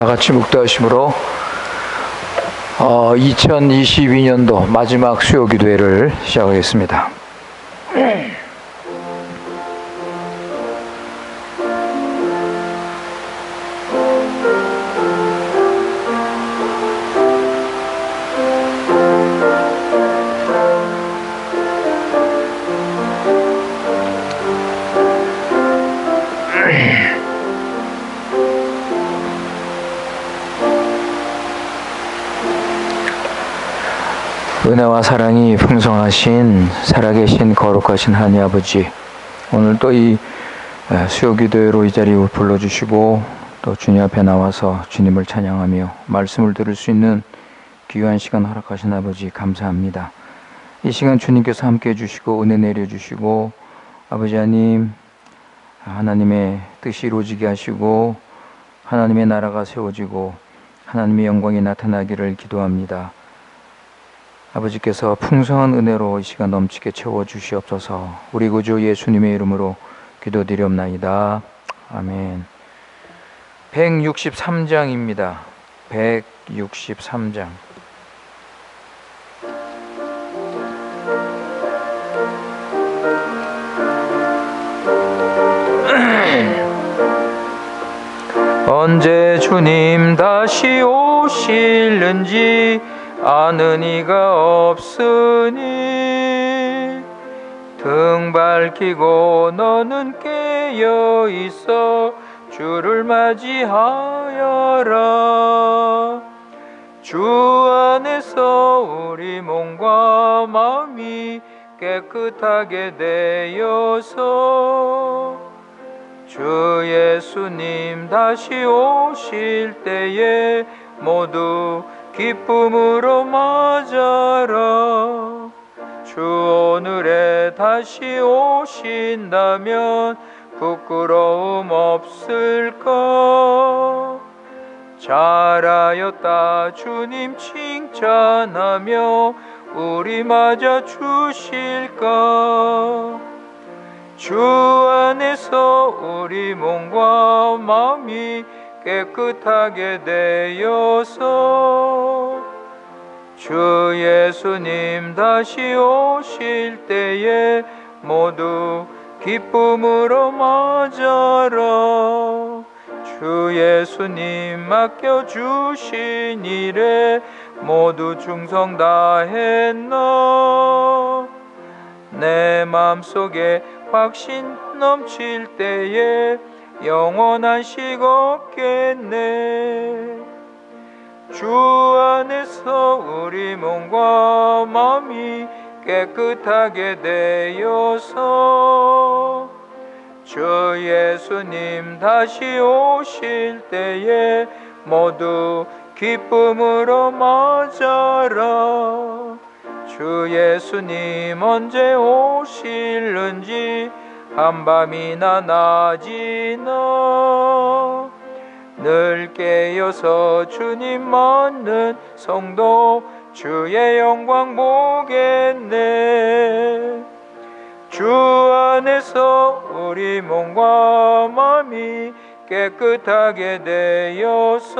같이 묵도하심으로 2022년도 마지막 수요기도회를 시작하겠습니다. 은혜와 사랑이 풍성하신 살아계신 거룩하신 하나님 아버지, 오늘 또 이 수요기도회로 이 자리에 불러주시고 또 주님 앞에 나와서 주님을 찬양하며 말씀을 들을 수 있는 귀한 시간 허락하신 아버지 감사합니다. 이 시간 주님께서 함께해 주시고 은혜 내려주시고 아버지 하나님, 하나님의 뜻이 이루어지게 하시고 하나님의 나라가 세워지고 하나님의 영광이 나타나기를 기도합니다. 아버지께서 풍성한 은혜로 이 시간 넘치게 채워주시옵소서. 우리 구주 예수님의 이름으로 기도드리옵나이다. 아멘. 163장입니다. 163장. 언제 주님 다시 오실는지 아는 이가 없으니 등 밝히고 너는 깨어 있어 주를 맞이하여라. 주 안에서 우리 몸과 마음이 깨끗하게 되어서 주 예수님 다시 오실 때에 모두 기쁨으로 맞아라. 주 오늘에 다시 오신다면 부끄러움 없을까? 잘하였다 주님 칭찬하며 우리 맞아 주실까? 주 안에서 우리 몸과 마음이 깨끗하게 되어서 주 예수님 다시 오실 때에 모두 기쁨으로 맞아라. 주 예수님 맡겨주신 일에 모두 충성 다했나? 내 맘속에 확신 넘칠 때에 영원한 식 없겠네. 주 안에서 우리 몸과 마음이 깨끗하게 되어서 주 예수님 다시 오실 때에 모두 기쁨으로 맞아라. 주 예수님 언제 오실는지 한밤이나 낮이나 늘 깨어서 주님 맞는 성도 주의 영광 보겠네. 주 안에서 우리 몸과 마음이 깨끗하게 되어서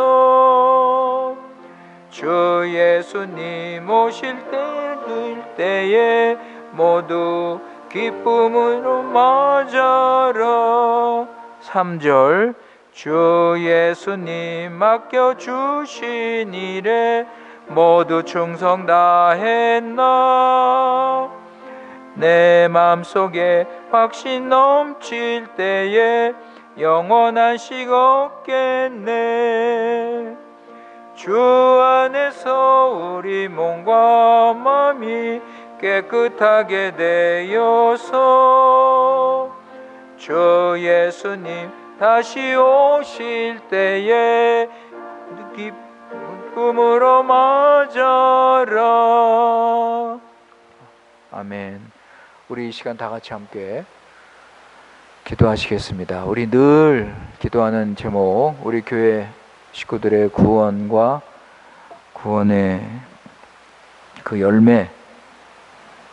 주 예수님 오실 때에 모두 기쁨으로 맞아라. 3절. 주 예수님 맡겨주신 일에 모두 충성 다했나? 내 맘속에 확신 넘칠 때에 영원한 식 없겠네. 주 안에서 우리 몸과 마음이 깨끗하게 되어서 주 예수님 다시 오실 때에 기쁨으로 맞아라. 아멘. 우리 이 시간 다 같이 함께 기도하시겠습니다. 우리 늘 기도하는 제목, 우리 교회 식구들의 구원과 구원의 그 열매,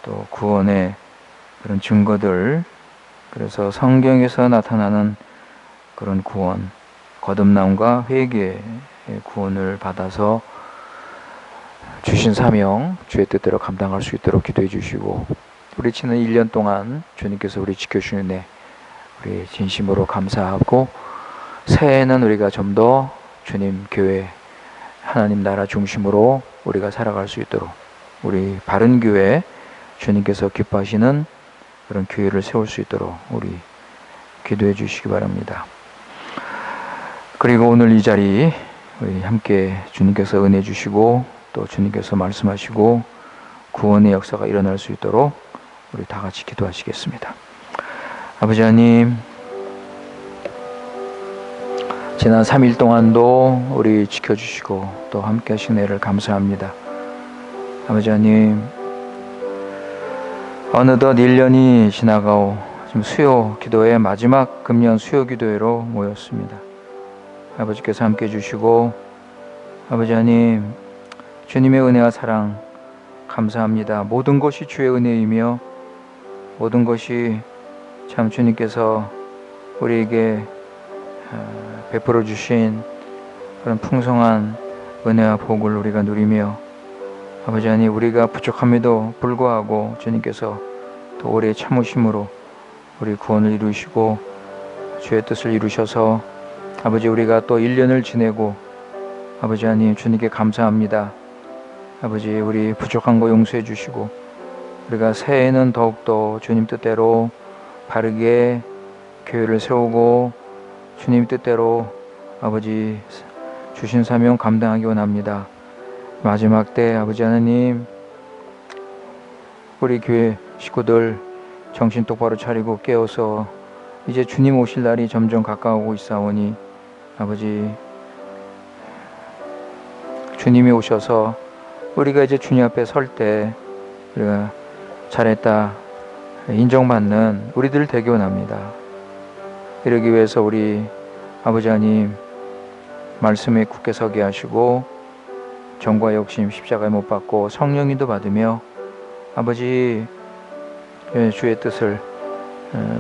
또 구원의 그런 증거들, 그래서 성경에서 나타나는 그런 구원, 거듭남과 회개의 구원을 받아서 주신 사명 주의 뜻대로 감당할 수 있도록 기도해 주시고, 우리 지난 1년 동안 주님께서 우리 지켜주신 은혜 우리 진심으로 감사하고, 새해에는 우리가 좀 더 주님 교회 하나님 나라 중심으로 우리가 살아갈 수 있도록 우리 바른 교회, 주님께서 기뻐하시는 그런 교회를 세울 수 있도록 우리 기도해 주시기 바랍니다. 그리고 오늘 이 자리 우리 함께 주님께서 은혜 주시고 또 주님께서 말씀하시고 구원의 역사가 일어날 수 있도록 우리 다 같이 기도하시겠습니다. 아버지 하나님, 지난 3일 동안도 우리 지켜주시고 또 함께 하신 은혜를 감사합니다. 아버지 하나님, 어느덧 1년이 지나가고 지금 수요 기도회 마지막 금년 수요 기도회로 모였습니다. 아버지께서 함께 해주시고, 아버지 하나님, 주님의 은혜와 사랑 감사합니다. 모든 것이 주의 은혜이며 모든 것이 참 주님께서 우리에게 베풀어 주신 그런 풍성한 은혜와 복을 우리가 누리며, 아버지 하나님, 우리가 부족함에도 불구하고 주님께서 또 오래 참으심으로 우리 구원을 이루시고 주의 뜻을 이루셔서 아버지 우리가 또 1년을 지내고, 아버지 하나님 주님께 감사합니다. 아버지 우리 부족한 거 용서해 주시고 우리가 새해에는 더욱더 주님 뜻대로 바르게 교회를 세우고 주님 뜻대로 아버지 주신 사명 감당하기 원합니다. 마지막 때 아버지 하나님, 우리 교회 식구들 정신 똑바로 차리고 깨어서 이제 주님 오실 날이 점점 가까워오고 있사오니, 아버지 주님이 오셔서 우리가 이제 주님 앞에 설 때 우리가 잘했다 인정받는 우리들 되기 원합니다. 이러기 위해서 우리 아버지 하나님 말씀에 굳게 서게 하시고 정과 욕심 십자가에 못 박고 성령님도 받으며 아버지 주의 뜻을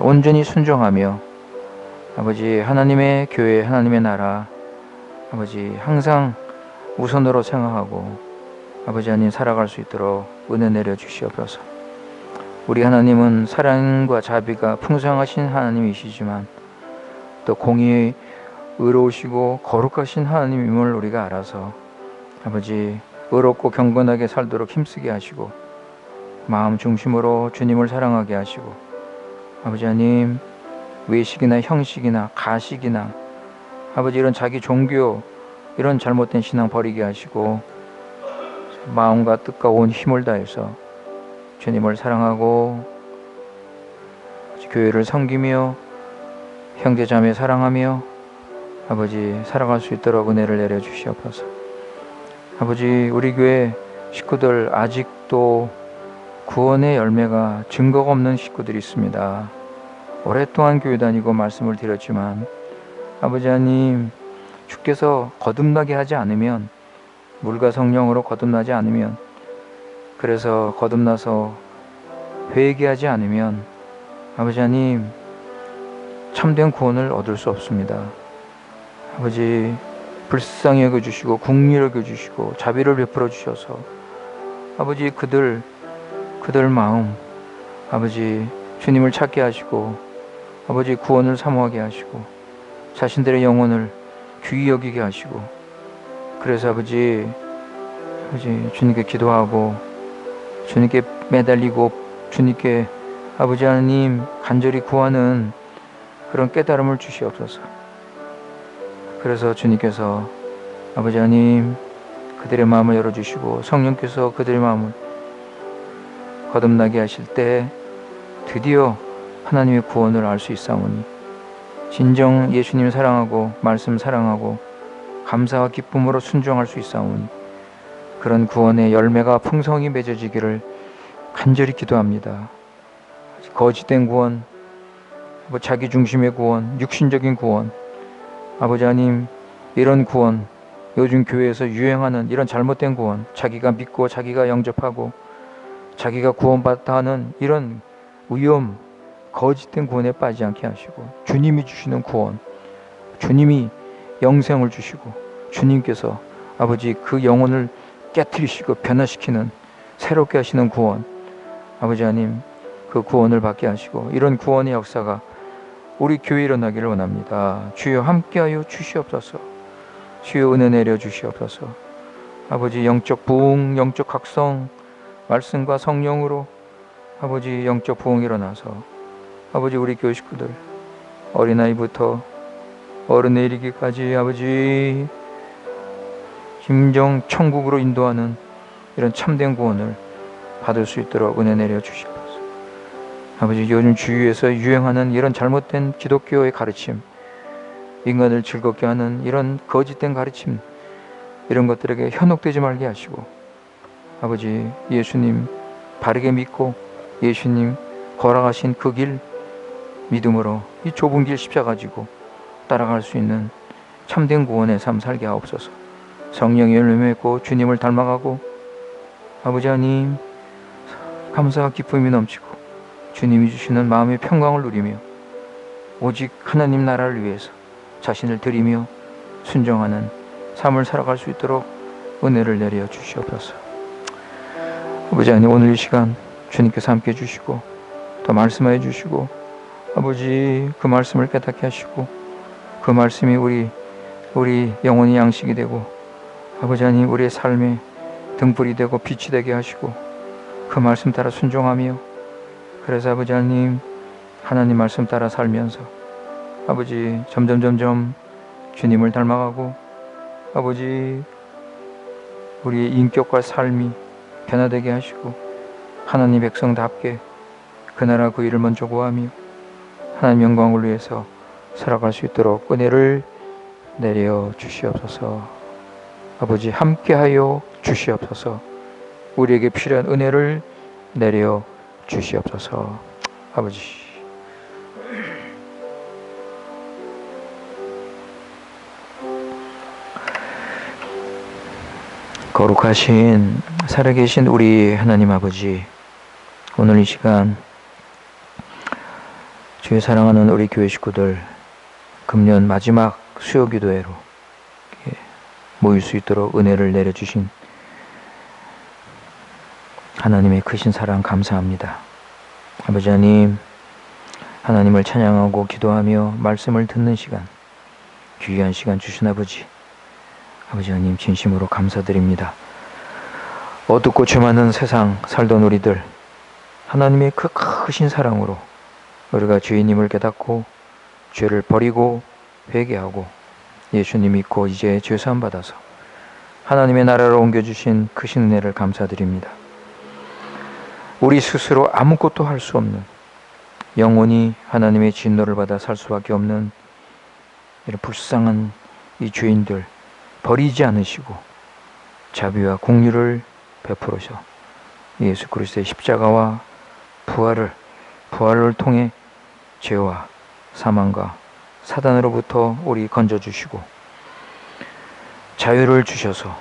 온전히 순종하며 아버지 하나님의 교회, 하나님의 나라 아버지 항상 우선으로 생각하고 아버지 하나님 살아갈 수 있도록 은혜 내려 주시옵소서. 우리 하나님은 사랑과 자비가 풍성하신 하나님이시지만 또 공의에 의로우시고 거룩하신 하나님임을 우리가 알아서 아버지 의롭고 경건하게 살도록 힘쓰게 하시고 마음 중심으로 주님을 사랑하게 하시고, 아버지 하나님 외식이나 형식이나 가식이나 아버지 이런 자기 종교 이런 잘못된 신앙 버리게 하시고 마음과 뜻과 온 힘을 다해서 주님을 사랑하고 교회를 섬기며 형제자매 사랑하며 아버지 살아갈 수 있도록 은혜를 내려 주시옵소서. 아버지 우리 교회 식구들 아직도 구원의 열매가 증거가 없는 식구들이 있습니다. 오랫동안 교회 다니고 말씀을 드렸지만 아버지 하나님 주께서 거듭나게 하지 않으면, 물과 성령으로 거듭나지 않으면, 그래서 거듭나서 회개하지 않으면 아버지 하나님 참된 구원을 얻을 수 없습니다. 아버지 불쌍히 여겨주시고 긍휼히 여겨주시고 자비를 베풀어 주셔서 아버지 그들 마음 아버지 주님을 찾게 하시고 아버지 구원을 사모하게 하시고 자신들의 영혼을 귀히 여기게 하시고, 그래서 아버지 주님께 기도하고 주님께 매달리고 주님께 아버지 하나님 간절히 구하는 그런 깨달음을 주시옵소서. 그래서 주님께서 아버지 하나님 그들의 마음을 열어주시고 성령께서 그들의 마음을 거듭나게 하실 때 드디어 하나님의 구원을 알 수 있사오니, 진정 예수님 사랑하고 말씀 사랑하고 감사와 기쁨으로 순종할 수 있사오니 그런 구원의 열매가 풍성히 맺어지기를 간절히 기도합니다. 거짓된 구원, 자기 중심의 구원, 육신적인 구원, 아버지 하나님 이런 구원, 요즘 교회에서 유행하는 이런 잘못된 구원, 자기가 믿고 자기가 영접하고 자기가 구원받다 하는 이런 위험, 거짓된 구원에 빠지지 않게 하시고 주님이 주시는 구원, 주님이 영생을 주시고 주님께서 아버지 그 영혼을 깨트리시고 변화시키는 새롭게 하시는 구원, 아버지 하나님 그 구원을 받게 하시고 이런 구원의 역사가 우리 교회에 일어나기를 원합니다. 주여 함께하여 주시옵소서. 주여 은혜 내려 주시옵소서. 아버지 영적 부흥, 영적 각성, 말씀과 성령으로 아버지 영적 부흥이 일어나서 아버지 우리 교회 식구들 어린아이부터 어른에 이르기까지 아버지 심정 천국으로 인도하는 이런 참된 구원을 받을 수 있도록 은혜 내려 주시옵소서. 아버지 요즘 주위에서 유행하는 이런 잘못된 기독교의 가르침, 인간을 즐겁게 하는 이런 거짓된 가르침, 이런 것들에게 현혹되지 말게 하시고 아버지 예수님 바르게 믿고 예수님 걸어가신 그 길 믿음으로 이 좁은 길 십자가 지고 따라갈 수 있는 참된 구원의 삶 살게 하옵소서. 성령의 열매 맺고 주님을 닮아가고 아버지 하나님 감사와 기쁨이 넘치고 주님이 주시는 마음의 평강을 누리며 오직 하나님 나라를 위해서 자신을 드리며 순종하는 삶을 살아갈 수 있도록 은혜를 내려 주시옵소서. 아버지 하나님 오늘 이 시간 주님께서 함께 해주시고 또 말씀해 주시고 아버지 그 말씀을 깨닫게 하시고 그 말씀이 우리 영혼의 양식이 되고 아버지 하나님 우리의 삶의 등불이 되고 빛이 되게 하시고 그 말씀 따라 순종하며 그래서 아버지 하나님 말씀 따라 살면서 아버지 점점 주님을 닮아가고 아버지 우리의 인격과 삶이 변화되게 하시고 하나님 백성답게 그 나라 그 일을 먼저 구하며 하나님 영광을 위해서 살아갈 수 있도록 은혜를 내려 주시옵소서. 아버지 함께하여 주시옵소서. 우리에게 필요한 은혜를 내려 주시옵소서. 아버지 거룩하신 살아계신 우리 하나님 아버지, 오늘 이 시간 주의 사랑하는 우리 교회 식구들 금년 마지막 수요기도회로 모일 수 있도록 은혜를 내려주신 하나님의 크신 사랑 감사합니다. 아버지 하나님을 찬양하고 기도하며 말씀을 듣는 시간, 귀한 시간 주신 아버지 하나님 진심으로 감사드립니다. 어둡고 죄 많은 세상 살던 우리들 하나님의 그 크신 사랑으로 우리가 죄인임을 깨닫고 죄를 버리고 회개하고 예수님 믿고 이제 죄사함 받아서 하나님의 나라로 옮겨주신 크신 은혜를 감사드립니다. 우리 스스로 아무것도 할 수 없는 영원히 하나님의 진노를 받아 살 수밖에 없는 이런 불쌍한 이 죄인들 버리지 않으시고 자비와 공유를 베풀으셔 예수 그리스도의 십자가와 부활을 통해 죄와 사망과 사단으로부터 우리 건져주시고 자유를 주셔서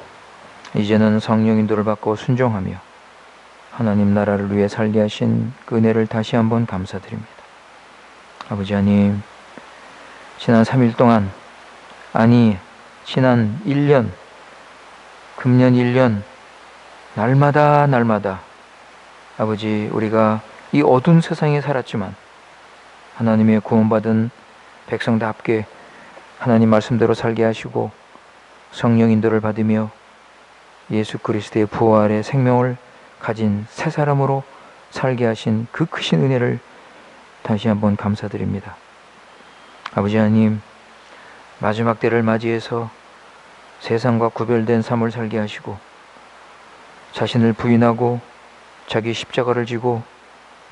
이제는 성령 인도를 받고 순종하며 하나님 나라를 위해 살게 하신 그 은혜를 다시 한번 감사드립니다. 아버지 하나님, 지난 3일 동안 지난 1년 금년 1년 날마다 아버지 우리가 이 어두운 세상에 살았지만 하나님의 구원받은 백성답게 하나님 말씀대로 살게 하시고 성령 인도를 받으며 예수 그리스도의 부활의 생명을 가진 새 사람으로 살게 하신 그 크신 은혜를 다시 한번 감사드립니다. 아버지 하나님, 마지막 때를 맞이해서 세상과 구별된 삶을 살게 하시고 자신을 부인하고 자기 십자가를 지고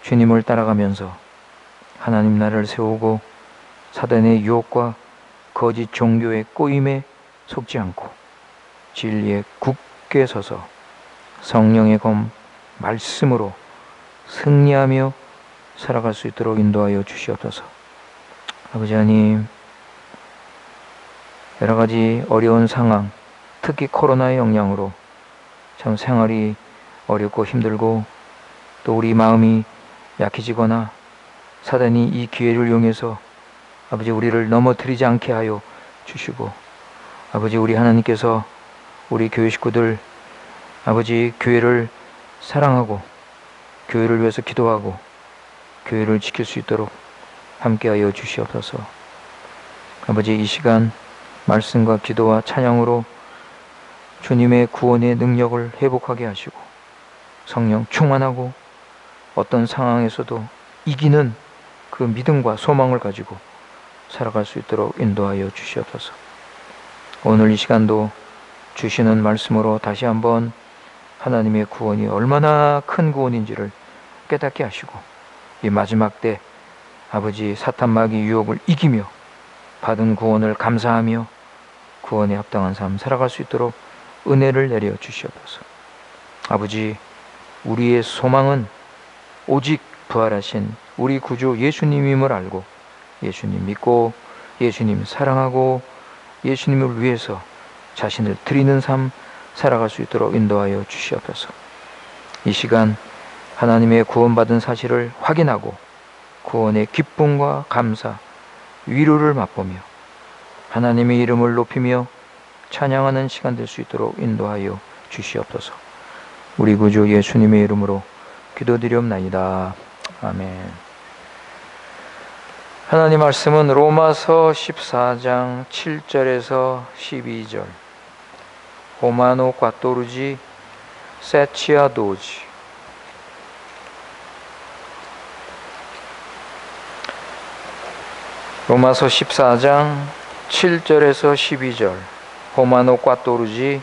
주님을 따라가면서 하나님 나라를 세우고 사단의 유혹과 거짓 종교의 꼬임에 속지 않고 진리에 굳게 서서 성령의 검 말씀으로 승리하며 살아갈 수 있도록 인도하여 주시옵소서. 아버지 하나님, 여러 가지 어려운 상황, 특히 코로나의 영향으로 참 생활이 어렵고 힘들고 또 우리 마음이 약해지거나 사단이 이 기회를 이용해서 아버지 우리를 넘어뜨리지 않게 하여 주시고 아버지, 우리 하나님께서 우리 교회 식구들, 아버지, 교회를 사랑하고 교회를 위해서 기도하고 교회를 지킬 수 있도록 함께하여 주시옵소서. 아버지, 이 시간 말씀과 기도와 찬양으로 주님의 구원의 능력을 회복하게 하시고 성령 충만하고 어떤 상황에서도 이기는 그 믿음과 소망을 가지고 살아갈 수 있도록 인도하여 주시옵소서. 오늘 이 시간도 주시는 말씀으로 다시 한번 하나님의 구원이 얼마나 큰 구원인지를 깨닫게 하시고 이 마지막 때 아버지 사탄 마귀 유혹을 이기며 받은 구원을 감사하며 구원에 합당한 삶 살아갈 수 있도록 은혜를 내려 주시옵소서. 아버지, 우리의 소망은 오직 부활하신 우리 구주 예수님임을 알고 예수님 믿고 예수님 사랑하고 예수님을 위해서 자신을 드리는 삶 살아갈 수 있도록 인도하여 주시옵소서. 이 시간 하나님의 구원받은 사실을 확인하고 구원의 기쁨과 감사, 위로를 맛보며 하나님의 이름을 높이며 찬양하는 시간 될 수 있도록 인도하여 주시옵소서. 우리 구주 예수님의 이름으로 기도드리옵나이다. 아멘. 하나님 말씀은 로마서 14장 7절에서 12절. 호마노 꽈토르지 세치아도지. 로마서 14장 7절에서 12절. 호마노 꽈토르지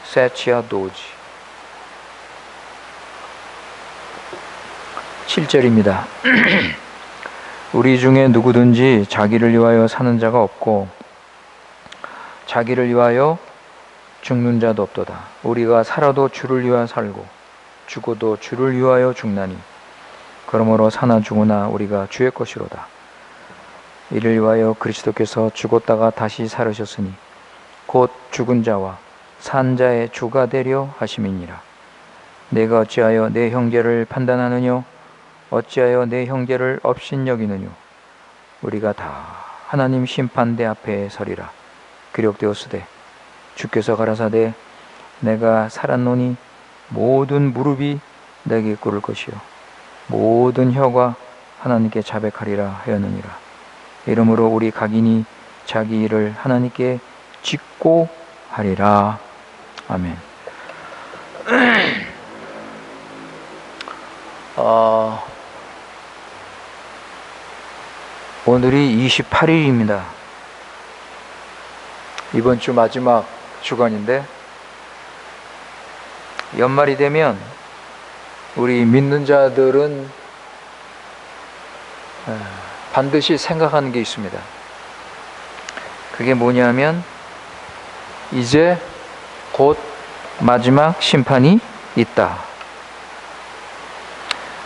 세치아도지. 7절입니다. 우리 중에 누구든지 자기를 위하여 사는 자가 없고 자기를 위하여 죽는 자도 없도다. 우리가 살아도 주를 위하여 살고 죽어도 주를 위하여 죽나니 그러므로 사나 죽으나 우리가 주의 것이로다. 이를 위하여 그리스도께서 죽었다가 다시 살으셨으니 곧 죽은 자와 산 자의 주가 되려 하심이니라. 내가 어찌하여 내 형제를 판단하느뇨? 어찌하여 내 형제를 업신여기느뇨? 우리가 다 하나님 심판대 앞에 서리라. 기록되었으되 주께서 가라사대 내가 살았노니 모든 무릎이 내게 꿇을 것이요 모든 혀가 하나님께 자백하리라 하였느니라. 이러므로 우리 각인이 자기 일을 하나님께 짓고 하리라. 아멘. 오늘이 28일입니다. 이번 주 마지막 주간인데 연말이 되면 우리 믿는 자들은 반드시 생각하는 게 있습니다. 그게 뭐냐면 이제 곧 마지막 심판이 있다.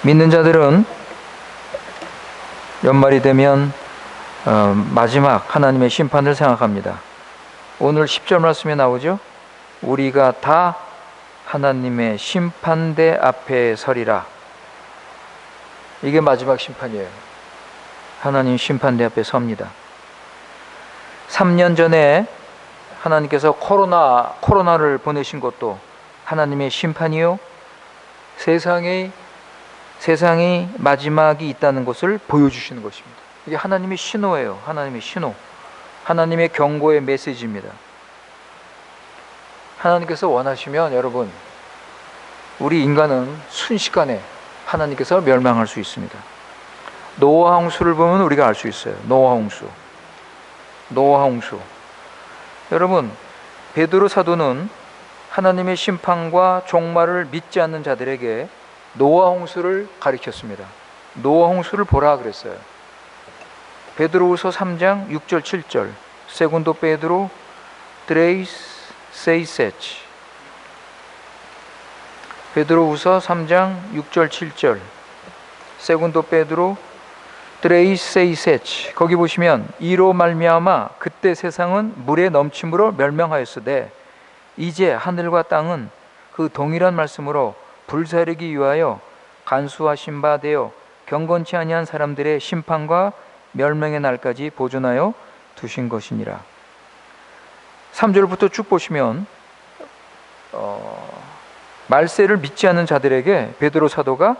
믿는 자들은 연말이 되면 마지막 하나님의 심판을 생각합니다. 오늘 10절 말씀에 나오죠. 우리가 다 하나님의 심판대 앞에 서리라. 이게 마지막 심판이에요. 하나님 심판대 앞에 섭니다. 3년 전에 하나님께서 코로나를 보내신 것도 하나님의 심판이요 세상의 마지막이 있다는 것을 보여주시는 것입니다. 이게 하나님의 신호예요. 하나님의 신호. 하나님의 경고의 메시지입니다. 하나님께서 원하시면 여러분 우리 인간은 순식간에 하나님께서 멸망할 수 있습니다. 노아 홍수를 보면 우리가 알 수 있어요. 노아 홍수. 여러분, 베드로 사도는 하나님의 심판과 종말을 믿지 않는 자들에게 노아 홍수를 가리켰습니다. 노아 홍수를 보라 그랬어요. 베드로후서 3장 6절 7절. 세군도 베드로 트레이스 세이세치. 베드로후서 3장 6절 7절. 세군도 베드로 트레이스 세이세치. 거기 보시면 이로 말미암아 그때 세상은 물의 넘침으로 멸망하였으되 이제 하늘과 땅은 그 동일한 말씀으로 불사르기 위하여 간수하신 바 되어 경건치 아니한 사람들의 심판과 멸망의 날까지 보존하여 두신 것이니라. 3절부터 쭉 보시면 말세를 믿지 않는 자들에게 베드로 사도가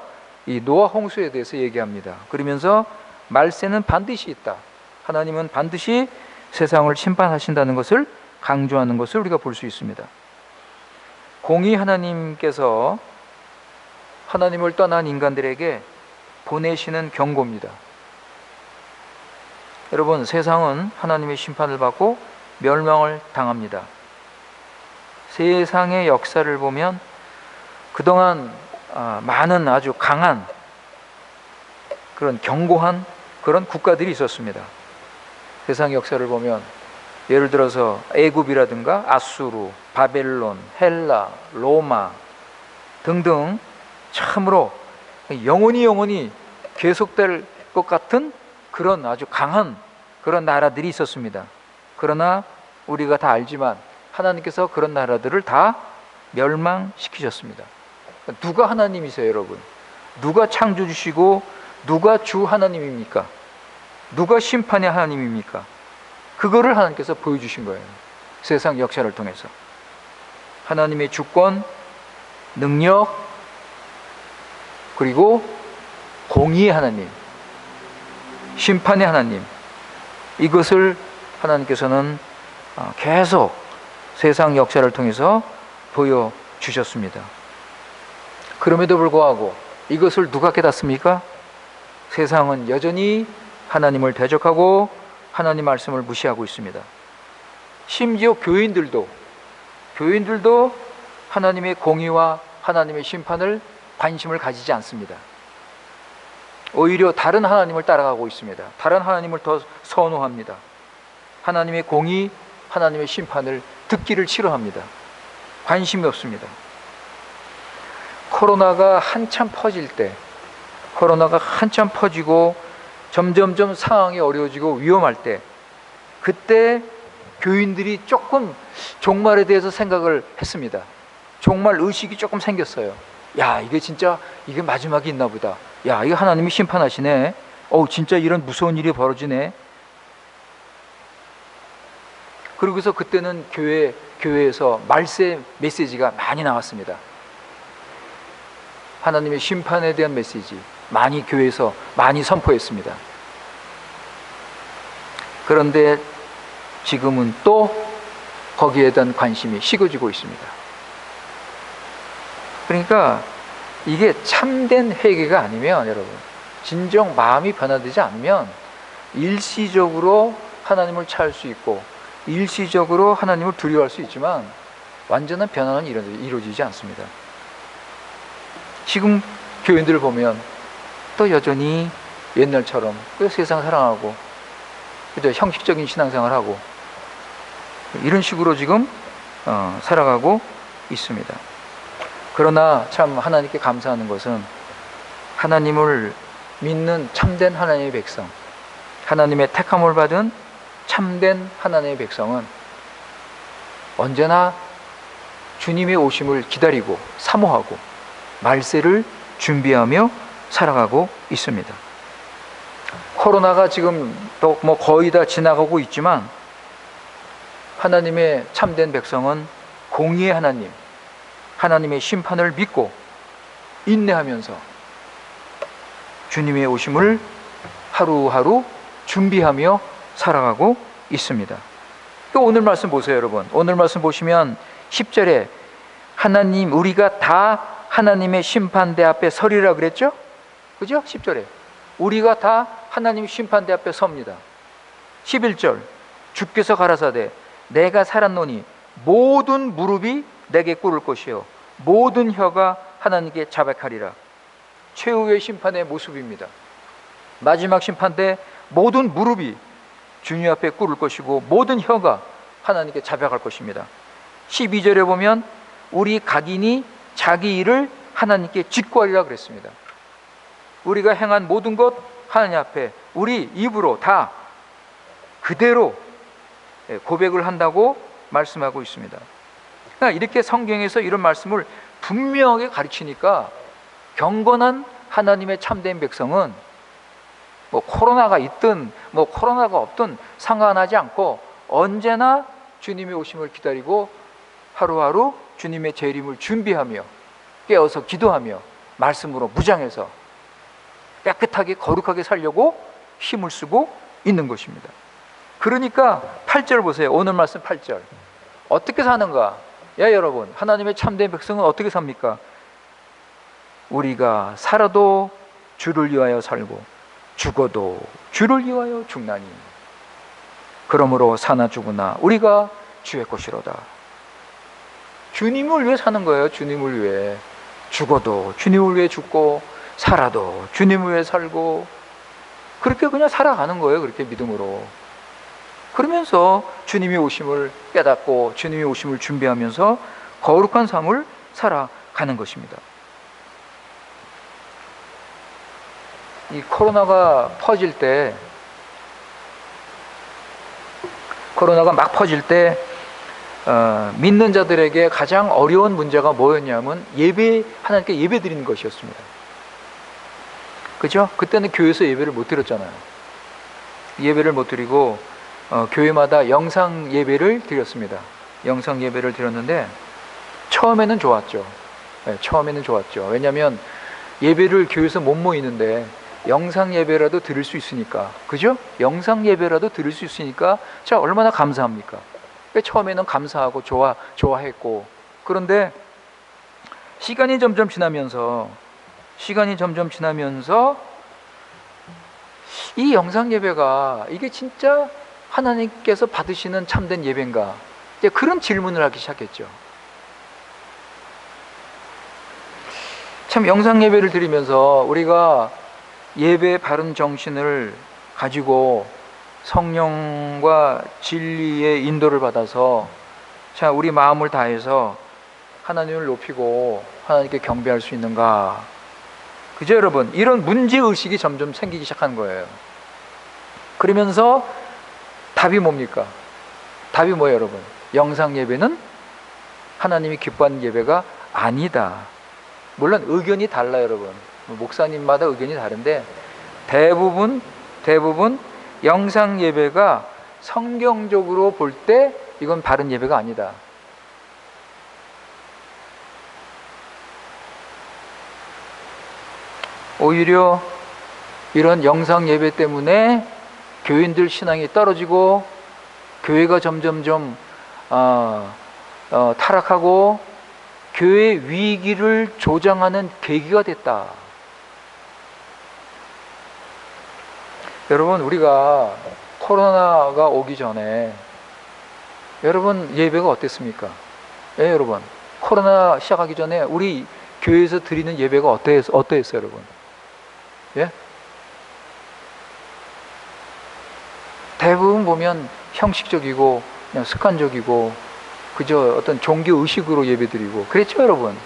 이 노아 홍수에 대해서 얘기합니다. 그러면서 말세는 반드시 있다. 하나님은 반드시 세상을 심판하신다는 것을 강조하는 것을 우리가 볼 수 있습니다. 공의 하나님께서 하나님을 떠난 인간들에게 보내시는 경고입니다. 여러분, 세상은 하나님의 심판을 받고 멸망을 당합니다. 세상의 역사를 보면 그동안 많은 아주 강한 그런 견고한 그런 국가들이 있었습니다. 세상 역사를 보면 예를 들어서 애굽이라든가 아수르, 바벨론, 헬라, 로마 등등 참으로 영원히 계속될 것 같은 그런 아주 강한 그런 나라들이 있었습니다. 그러나 우리가 다 알지만 하나님께서 그런 나라들을 다 멸망시키셨습니다. 누가 하나님이세요, 여러분? 누가 창조주시고 누가 주 하나님입니까? 누가 심판의 하나님입니까? 그거를 하나님께서 보여주신 거예요. 세상 역사를 통해서 하나님의 주권, 능력, 그리고 공의의 하나님, 심판의 하나님, 이것을 하나님께서는 계속 세상 역사를 통해서 보여주셨습니다. 그럼에도 불구하고 이것을 누가 깨닫습니까? 세상은 여전히 하나님을 대적하고 하나님 말씀을 무시하고 있습니다. 심지어 교인들도 하나님의 공의와 하나님의 심판을 관심을 가지지 않습니다. 오히려 다른 하나님을 따라가고 있습니다. 다른 하나님을 더 선호합니다. 하나님의 공의, 하나님의 심판을 듣기를 싫어합니다. 관심이 없습니다. 코로나가 한참 퍼지고 점점점 상황이 어려워지고 위험할 때, 그때 교인들이 조금 종말에 대해서 생각을 했습니다. 종말 의식이 조금 생겼어요. 야, 이게 진짜 이게 마지막이 있나 보다. 야, 이거 하나님이 심판하시네. 진짜 이런 무서운 일이 벌어지네. 그러고서 그때는 교회에서 말세 메시지가 많이 나왔습니다. 하나님의 심판에 대한 메시지 많이 교회에서 많이 선포했습니다. 그런데 지금은 또 거기에 대한 관심이 식어지고 있습니다. 그러니까 이게 참된 회개가 아니면, 여러분, 진정 마음이 변화되지 않으면 일시적으로 하나님을 찾을 수 있고 일시적으로 하나님을 두려워할 수 있지만 완전한 변화는 이루어지지 않습니다. 지금 교인들을 보면 또 여전히 옛날처럼 세상 사랑하고 그죠? 형식적인 신앙생활하고 이런 식으로 지금 살아가고 있습니다. 그러나 참 하나님께 감사하는 것은 하나님을 믿는 참된 하나님의 백성, 하나님의 택함을 받은 참된 하나님의 백성은 언제나 주님의 오심을 기다리고 사모하고 말세를 준비하며 살아가고 있습니다. 코로나가 지금 또 거의 다 지나가고 있지만 하나님의 참된 백성은 공의의 하나님, 하나님의 심판을 믿고 인내하면서 주님의 오심을 하루하루 준비하며 살아가고 있습니다. 오늘 말씀 보세요, 여러분. 오늘 말씀 보시면 10절에 하나님, 우리가 다 하나님의 심판대 앞에 서리라 그랬죠? 그죠? 10절에 우리가 다 하나님 심판대 앞에 섭니다. 11절 주께서 가라사대 내가 살았노니 모든 무릎이 내게 꿇을 것이요 모든 혀가 하나님께 자백하리라. 최후의 심판의 모습입니다. 마지막 심판 때 모든 무릎이 주님 앞에 꿇을 것이고 모든 혀가 하나님께 자백할 것입니다. 12절에 보면 우리 각인이 자기 일을 하나님께 직구하리라 그랬습니다. 우리가 행한 모든 것 하나님 앞에 우리 입으로 다 그대로 고백을 한다고 말씀하고 있습니다. 그러니까 이렇게 성경에서 이런 말씀을 분명하게 가르치니까 경건한 하나님의 참된 백성은 코로나가 있든 코로나가 없든 상관하지 않고 언제나 주님의 오심을 기다리고 하루하루 주님의 재림을 준비하며 깨어서 기도하며 말씀으로 무장해서 깨끗하게 거룩하게 살려고 힘을 쓰고 있는 것입니다. 그러니까 8절 보세요. 오늘 말씀 8절. 어떻게 사는가? 야 여러분, 하나님의 참된 백성은 어떻게 삽니까? 우리가 살아도 주를 위하여 살고 죽어도 주를 위하여 죽나니 그러므로 사나 죽으나 우리가 주의 것이로다. 주님을 위해 사는 거예요. 주님을 위해. 죽어도 주님을 위해 죽고 살아도 주님을 위해 살고 그렇게 그냥 살아가는 거예요. 그렇게 믿음으로. 그러면서 주님이 오심을 깨닫고 주님이 오심을 준비하면서 거룩한 삶을 살아가는 것입니다. 이 코로나가 막 퍼질 때 믿는 자들에게 가장 어려운 문제가 뭐였냐면 하나님께 예배 드리는 것이었습니다. 그죠? 그때는 교회에서 예배를 못 드렸잖아요. 예배를 못 드리고 교회마다 영상 예배를 드렸습니다. 영상 예배를 드렸는데 처음에는 좋았죠. 네, 처음에는 좋았죠. 왜냐하면 예배를 교회에서 못 모이는데 영상 예배라도 들을 수 있으니까, 그죠? 영상 예배라도 들을 수 있으니까 자 얼마나 감사합니까? 처음에는 감사하고 좋아했고, 그런데 시간이 점점 지나면서 이 영상 예배가 이게 진짜 하나님께서 받으시는 참된 예배인가? 이제 그런 질문을 하기 시작했죠. 참 영상 예배를 드리면서 우리가 예배의 바른 정신을 가지고 성령과 진리의 인도를 받아서 자 우리 마음을 다해서 하나님을 높이고 하나님께 경배할 수 있는가? 그죠 여러분? 이런 문제의식이 점점 생기기 시작한 거예요. 그러면서 답이 뭡니까? 답이 뭐예요 여러분? 영상 예배는 하나님이 기뻐하는 예배가 아니다. 물론 의견이 달라요 여러분. 목사님마다 의견이 다른데 대부분 영상 예배가 성경적으로 볼 때 이건 바른 예배가 아니다. 오히려 이런 영상 예배 때문에 교인들 신앙이 떨어지고 교회가 점점점 타락하고 교회 위기를 조장하는 계기가 됐다. 여러분 우리가 코로나가 오기 전에 여러분 예배가 어땠습니까? 예, 여러분 코로나 시작하기 전에 우리 교회에서 드리는 예배가 어떠했어요 여러분? 예? 대부분 보면 형식적이고 그냥 습관적이고 그저 어떤 종교 의식으로 예배드리고 그랬죠 여러분?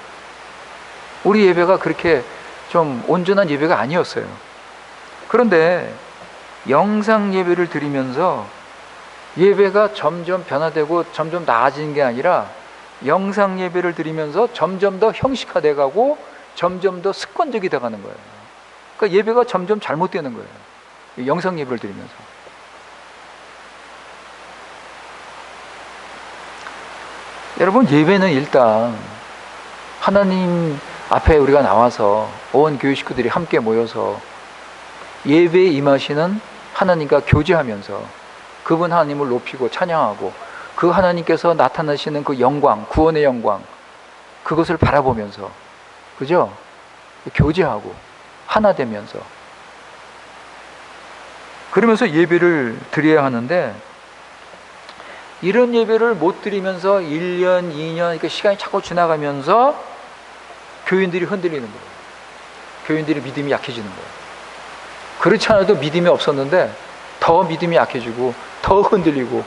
우리 예배가 그렇게 좀 온전한 예배가 아니었어요. 그런데 영상 예배를 드리면서 예배가 점점 변화되고 점점 나아지는 게 아니라 영상 예배를 드리면서 점점 더 형식화돼 가고 점점 더 습관적이 돼 가는 거예요. 그러니까 예배가 점점 잘못되는 거예요. 영상 예배를 드리면서. 여러분 예배는 일단 하나님 앞에 우리가 나와서 온 교회 식구들이 함께 모여서 예배에 임하시는 하나님과 교제하면서 그분 하나님을 높이고 찬양하고 그 하나님께서 나타나시는 그 영광, 구원의 영광 그것을 바라보면서 그죠? 교제하고 하나 되면서 그러면서 예배를 드려야 하는데 이런 예배를 못 드리면서 1년, 2년 이렇게 시간이 자꾸 지나가면서 교인들이 흔들리는 거예요. 교인들이 믿음이 약해지는 거예요. 그렇지 않아도 믿음이 없었는데 더 믿음이 약해지고 더 흔들리고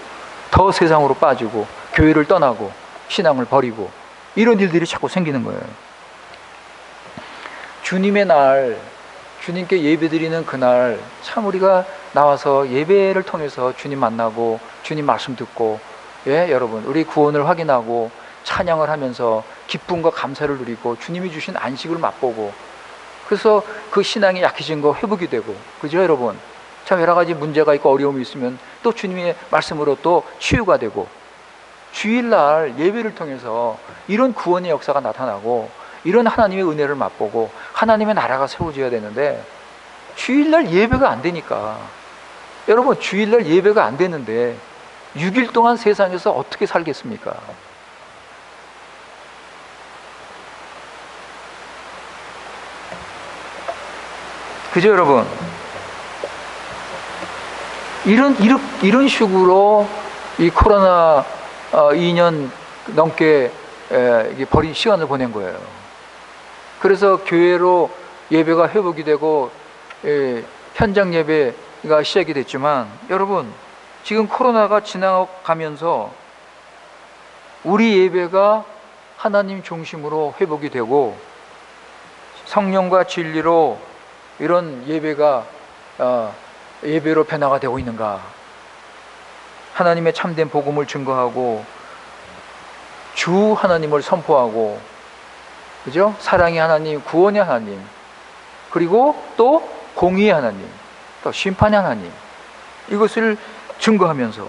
더 세상으로 빠지고 교회를 떠나고 신앙을 버리고 이런 일들이 자꾸 생기는 거예요. 주님의 날, 주님께 예배드리는 그날 참 우리가 나와서 예배를 통해서 주님 만나고 주님 말씀 듣고 예 여러분 우리 구원을 확인하고 찬양을 하면서 기쁨과 감사를 누리고 주님이 주신 안식을 맛보고 그래서 그 신앙이 약해진 거 회복이 되고 그죠 여러분? 참 여러 가지 문제가 있고 어려움이 있으면 또 주님의 말씀으로 또 치유가 되고 주일날 예배를 통해서 이런 구원의 역사가 나타나고 이런 하나님의 은혜를 맛보고 하나님의 나라가 세워져야 되는데 주일날 예배가 안 되니까, 여러분 주일날 예배가 안 되는데 6일 동안 세상에서 어떻게 살겠습니까? 그죠 여러분? 이런 식으로 이 코로나 2년 넘게 버린 시간을 보낸 거예요. 그래서 교회로 예배가 회복이 되고 현장 예배가 시작이 됐지만, 여러분 지금 코로나가 지나가면서 우리 예배가 하나님 중심으로 회복이 되고 성령과 진리로 이런 예배가 예배로 변화가 되고 있는가? 하나님의 참된 복음을 증거하고 주 하나님을 선포하고, 그죠? 사랑의 하나님, 구원의 하나님, 그리고 또 공의의 하나님, 또 심판의 하나님, 이것을 증거하면서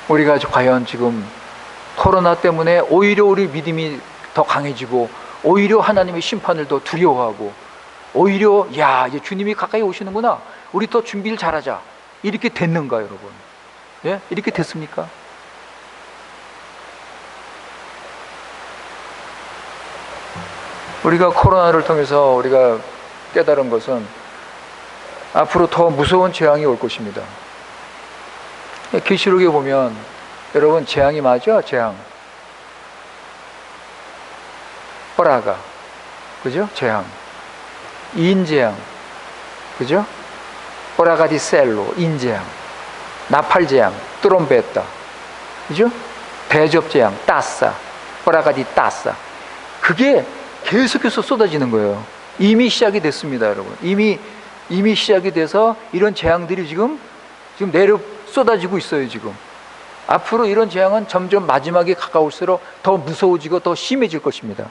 우리가 과연 지금 코로나 때문에 오히려 우리 믿음이 더 강해지고 오히려 하나님의 심판을 더 두려워하고 오히려 이제 주님이 가까이 오시는구나, 우리 더 준비를 잘하자, 이렇게 됐는가 여러분? 예? 이렇게 됐습니까? 우리가 코로나를 통해서 우리가 깨달은 것은 앞으로 더 무서운 재앙이 올 것입니다. 계시록에 보면 여러분 재앙이 맞죠? 재앙. 호라가, 그죠? 재앙. 인재앙, 그죠? 호라가디셀로, 인재앙. 나팔재앙, 트롬베타, 그죠? 대접재앙, 따싸, 호라가디 따싸. 그게 계속해서 쏟아지는 거예요. 이미 시작이 됐습니다, 여러분. 이미 시작이 돼서 이런 재앙들이 지금 내려 쏟아지고 있어요, 지금. 앞으로 이런 재앙은 점점 마지막에 가까울수록 더 무서워지고 더 심해질 것입니다.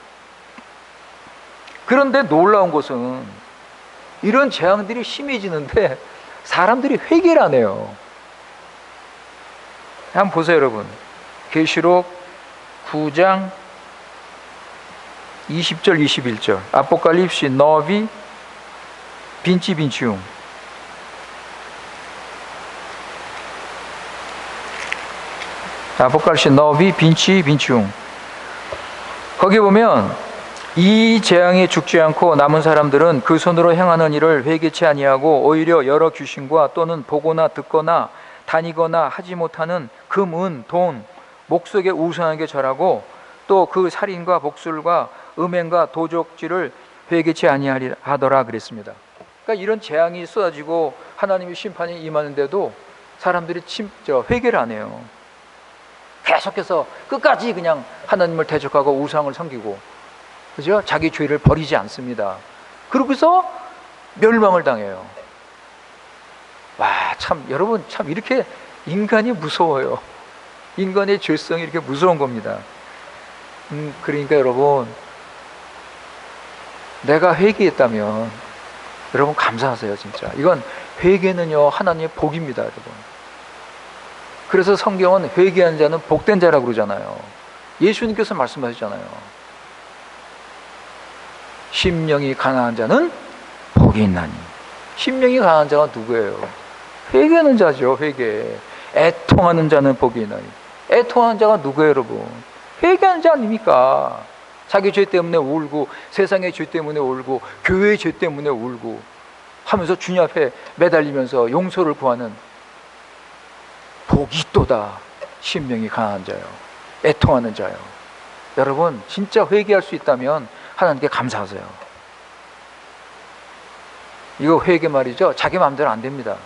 그런데 놀라운 것은 이런 재앙들이 심해지는데 사람들이 회개를 안 해요. 한번 보세요, 여러분. 계시록 9장 20절 21절. 아포칼립시 너비 빈치 빈치움. 아포칼립시 너비 빈치 빈치움. 거기 보면 이 재앙에 죽지 않고 남은 사람들은 그 손으로 행하는 일을 회개치 아니하고 오히려 여러 귀신과 또는 보거나 듣거나 다니거나 하지 못하는 금, 은, 돈, 목석에 우상하게 절하고 또 그 살인과 복술과 음행과 도적질을 회개치 아니하더라 그랬습니다. 그러니까 이런 재앙이 쏟아지고 하나님의 심판이 임하는데도 사람들이 회개를 안 해요. 계속해서 끝까지 그냥 하나님을 대적하고 우상을 섬기고, 그죠? 자기 죄를 버리지 않습니다. 그러고서 멸망을 당해요. 와, 참 여러분, 참 이렇게 인간이 무서워요. 인간의 죄성이 이렇게 무서운 겁니다. 그러니까 여러분, 내가 회개했다면 여러분 감사하세요. 진짜 이건 회개는요 하나님의 복입니다, 여러분. 그래서 성경은 회개한 자는 복된 자라고 그러잖아요. 예수님께서 말씀하셨잖아요. 심령이 가난한 자는 복이 있나니. 심령이 가난한 자가 누구예요? 회개하는 자죠. 회개. 애통하는 자는 복이 있나니. 애통하는 자가 누구예요, 여러분? 회개하는 자 아닙니까? 자기 죄 때문에 울고, 세상의 죄 때문에 울고, 교회의 죄 때문에 울고 하면서 주님 앞에 매달리면서 용서를 구하는 복이 있도다. 심령이 가난한 자요, 애통하는 자요. 여러분 진짜 회개할 수 있다면 하나님께 감사하세요. 이거 회개 말이죠, 자기 마음대로 안 됩니다.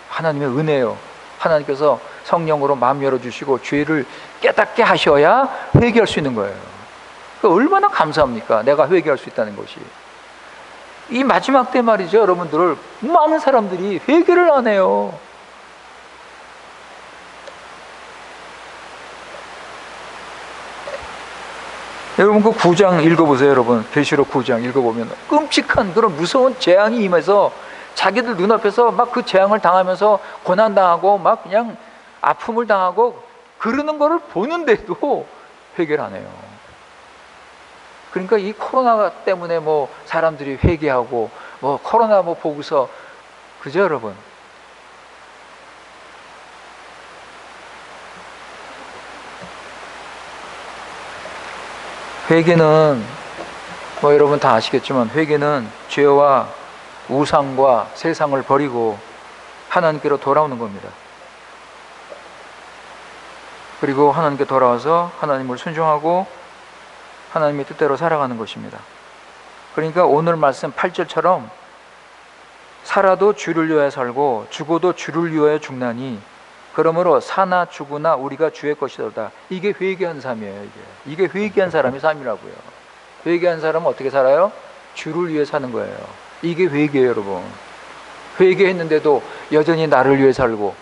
하나님의 은혜요. 하나님께서 성령으로 마음 열어주시고 죄를 깨닫게 하셔야 회개할 수 있는 거예요. 얼마나 감사합니까? 내가 회개할 수 있다는 것이. 이 마지막 때 말이죠, 여러분들, 많은 사람들이 회개를 안 해요. 여러분 그 9장 읽어보세요. 여러분 계시록 9장 읽어보면 끔찍한 그런 무서운 재앙이 임해서 자기들 눈앞에서 막 그 재앙을 당하면서 고난당하고 막 그냥 아픔을 당하고 그러는 거를 보는데도 회개를 안 해요. 그러니까 이 코로나 때문에 뭐 사람들이 회개하고 뭐 코로나 뭐 보고서, 그죠 여러분? 회개는 뭐 여러분 다 아시겠지만, 회개는 죄와 우상과 세상을 버리고 하나님께로 돌아오는 겁니다. 그리고 하나님께 돌아와서 하나님을 순종하고 하나님의 뜻대로 살아가는 것입니다. 그러니까 오늘 말씀 8절처럼 살아도 주를 위하여 살고 죽어도 주를 위하여 죽나니 그러므로 사나 죽으나 우리가 주의 것이로다. 이게 회개한 삶이에요. 이게 회개한 사람의 삶이라고요. 회개한 사람은 어떻게 살아요? 주를 위해 사는 거예요. 이게 회개예요, 여러분. 회개했는데도 여전히 나를 위해 살고,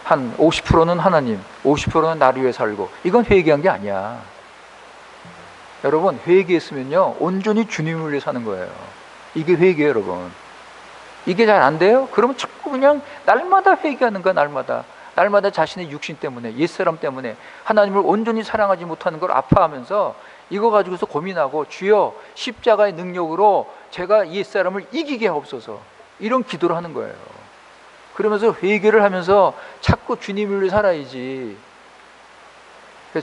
한 50%는 하나님, 50%는 나를 위해 살고, 이건 회개한 게 아니야. 여러분, 회개했으면요 온전히 주님을 위해 사는 거예요. 이게 회개예요, 여러분. 이게 잘 안 돼요? 그러면 자꾸 그냥 날마다 회개하는 거야. 날마다 자신의 육신 때문에, 옛사람 때문에 하나님을 온전히 사랑하지 못하는 걸 아파하면서 이거 가지고서 고민하고, 주여 십자가의 능력으로 제가 옛사람을 이기게 하옵소서, 이런 기도를 하는 거예요. 그러면서 회개를 하면서 자꾸 주님을 위해 살아야지.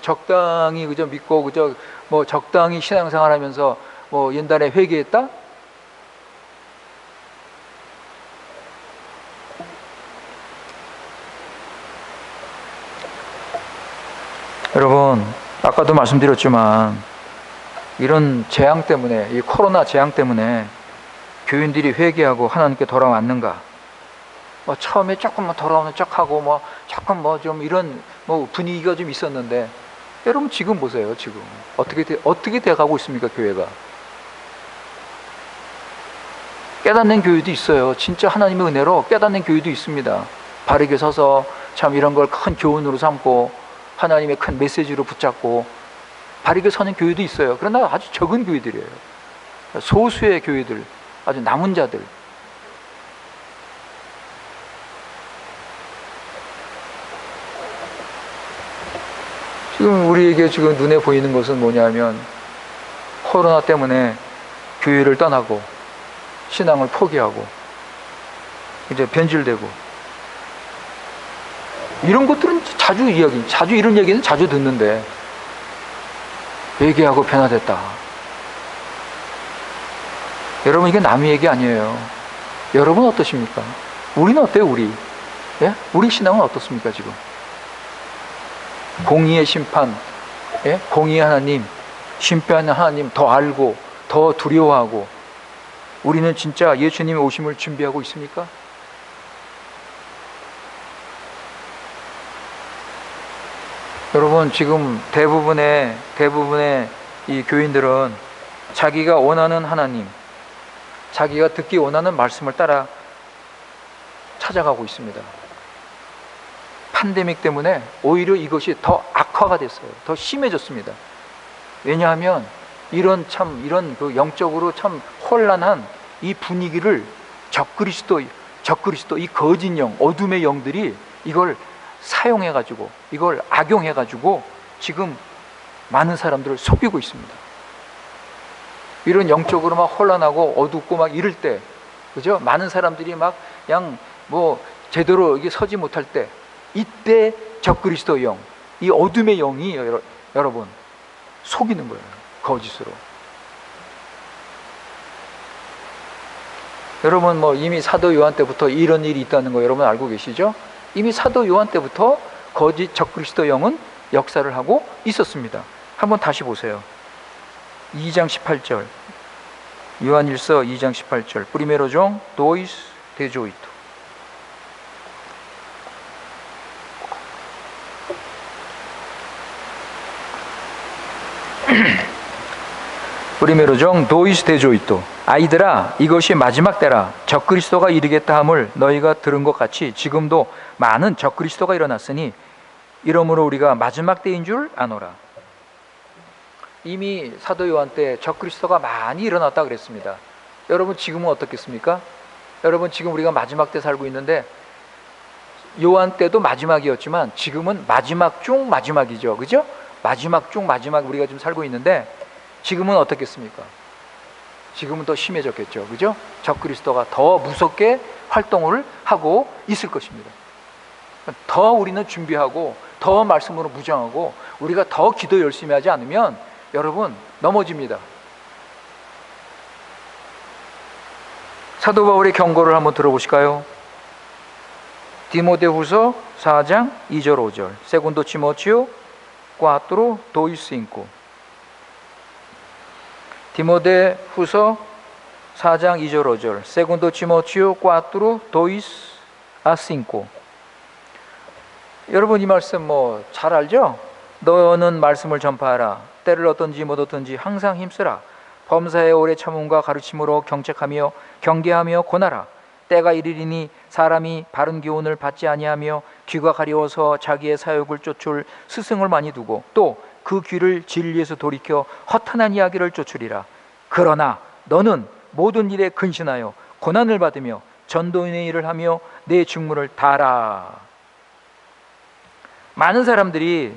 적당히 그저 믿고 그저 뭐 적당히 신앙생활하면서 뭐 옛날에 회개했다? 여러분, 아까도 말씀드렸지만 이런 재앙 때문에, 이 코로나 재앙 때문에 교인들이 회개하고 하나님께 돌아왔는가? 뭐 처음에 조금 돌아오는 척하고 뭐 조금 뭐 좀 이런 뭐 분위기가 좀 있었는데, 여러분 지금 보세요. 지금 어떻게 돼가고 있습니까? 교회가 깨닫는 교회도 있어요. 진짜 하나님의 은혜로 깨닫는 교회도 있습니다. 바르게 서서 참 이런 걸 큰 교훈으로 삼고 하나님의 큰 메시지로 붙잡고 바르게 서는 교회도 있어요. 그러나 아주 적은 교회들이에요. 소수의 교회들, 아주 남은 자들. 지금 우리에게 지금 눈에 보이는 것은 뭐냐면, 코로나 때문에 교회를 떠나고 신앙을 포기하고 이제 변질되고, 이런 것들은 자주 이런 얘기는 자주 듣는데, 회개하고 변화됐다. 여러분, 이게 남의 얘기 아니에요. 여러분 어떠십니까? 우리는 어때요? 우리 신앙은 어떻습니까 지금? 공의의 심판, 공의의 하나님, 심판하는 하나님 더 알고 더 두려워하고, 우리는 진짜 예수님의 오심을 준비하고 있습니까? 여러분, 지금 대부분의 이 교인들은 자기가 원하는 하나님, 자기가 듣기 원하는 말씀을 따라 찾아가고 있습니다. 팬데믹 때문에 오히려 이것이 더 악화가 됐어요. 더 심해졌습니다. 왜냐하면 이런 그 영적으로 참 혼란한 이 분위기를 적그리스도 이 거짓 영, 어둠의 영들이 이걸 사용해가지고, 이걸 악용해가지고 지금 많은 사람들을 속이고 있습니다. 이런 영적으로 막 혼란하고 어둡고 막 이럴 때, 그죠? 많은 사람들이 막 그냥 뭐 제대로 이게 서지 못할 때, 이때 적그리스도 영, 이 어둠의 영이 여러분 속이는 거예요. 거짓으로. 여러분 뭐 이미 사도 요한 때부터 이런 일이 있다는 거 여러분 알고 계시죠? 이미 사도 요한 때부터 거짓 적그리스도 영은 역사를 하고 있었습니다. 한번 다시 보세요. 2장 18절, 요한일서 2장 18절, 프리메로 종 도이스 데조이토. 프리메로 종 도이스 데조이토. 아이들아, 이것이 마지막 때라. 적그리스도가 이르겠다 함을 너희가 들은 것 같이 지금도 많은 적그리스도가 일어났으니 이러므로 우리가 마지막 때인 줄 아노라. 이미 사도 요한 때 적그리스도가 많이 일어났다 그랬습니다. 여러분 지금은 어떻겠습니까? 여러분, 지금 우리가 마지막 때 살고 있는데 요한 때도 마지막이었지만 지금은 마지막 중 마지막이죠. 그죠? 마지막 중 마지막 우리가 지금 살고 있는데 지금은 어떻겠습니까? 지금은 더 심해졌겠죠. 그죠? 적그리스도가 더 무섭게 활동을 하고 있을 것입니다. 더 우리는 준비하고 더 말씀으로 무장하고 우리가 더 기도 열심히 하지 않으면 여러분 넘어집니다. 사도 바울의 경고를 한번 들어보실까요? 디모데후서 4장 2절 5절 세군도 티모티오 4, 2, 5. 디모데후서 4장 2절 5절 세군도 티모티오 4, 2, 5. 여러분, 이 말씀 잘 알죠? 너는 말씀을 전파하라. 때를 얻든지 못 얻든지 항상 힘쓰라. 범사에 오래 참음과 가르침으로 경책하며 경계하며 권하라. 때가 이르리니 사람이 바른 교훈을 받지 아니하며 귀가 가려워서 자기의 사욕을 쫓을 스승을 많이 두고 또 그 귀를 진리에서 돌이켜 허탄한 이야기를 쫓으리라. 그러나 너는 모든 일에 근신하여 고난을 받으며 전도인의 일을 하며 내 직무를 다하라. 많은 사람들이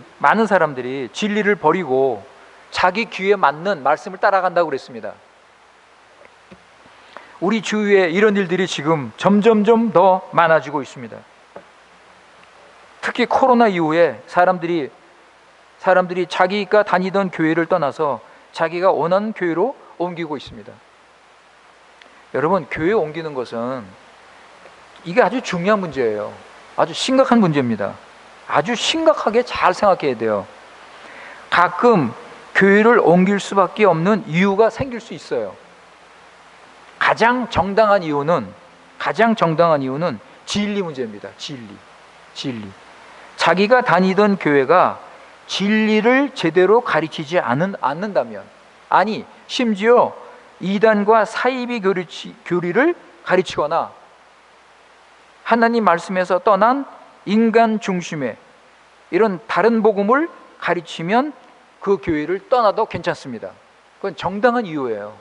진리를 버리고 자기 귀에 맞는 말씀을 따라간다고 그랬습니다. 우리 주위에 이런 일들이 지금 점점점 더 많아지고 있습니다. 특히 코로나 이후에 사람들이 자기가 다니던 교회를 떠나서 자기가 원하는 교회로 옮기고 있습니다. 여러분, 교회 옮기는 것은 이게 아주 중요한 문제예요. 아주 심각한 문제입니다. 아주 심각하게 잘 생각해야 돼요. 가끔 교회를 옮길 수밖에 없는 이유가 생길 수 있어요. 가장 정당한 이유는 진리 문제입니다. 진리. 자기가 다니던 교회가 진리를 제대로 가르치지 않는다면, 아니 심지어 이단과 사이비 교리를 가르치거나 하나님 말씀에서 떠난 인간 중심의 이런 다른 복음을 가르치면 그 교회를 떠나도 괜찮습니다. 그건 정당한 이유예요.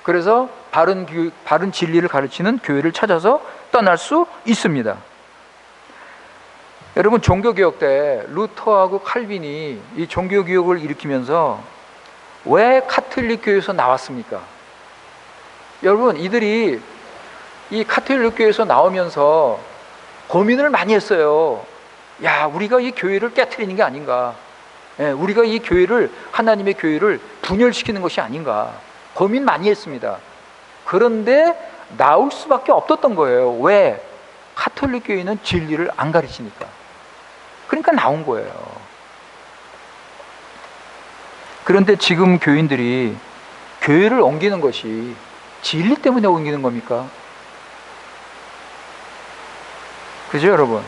그래서 바른 진리를 가르치는 교회를 찾아서 떠날 수 있습니다. 여러분, 종교개혁 때 루터하고 칼빈이 이 종교개혁을 일으키면서 왜 카톨릭 교회에서 나왔습니까? 여러분, 이들이 이 카톨릭 교회에서 나오면서 고민을 많이 했어요. 야, 우리가 이 교회를 깨트리는 게 아닌가? 우리가 이 교회를, 하나님의 교회를 분열시키는 것이 아닌가? 고민 많이 했습니다. 그런데 나올 수밖에 없었던 거예요. 왜? 카톨릭 교회는 진리를 안 가르치니까. 그러니까 나온 거예요. 그런데 지금 교인들이 교회를 옮기는 것이 진리 때문에 옮기는 겁니까? 그죠, 여러분?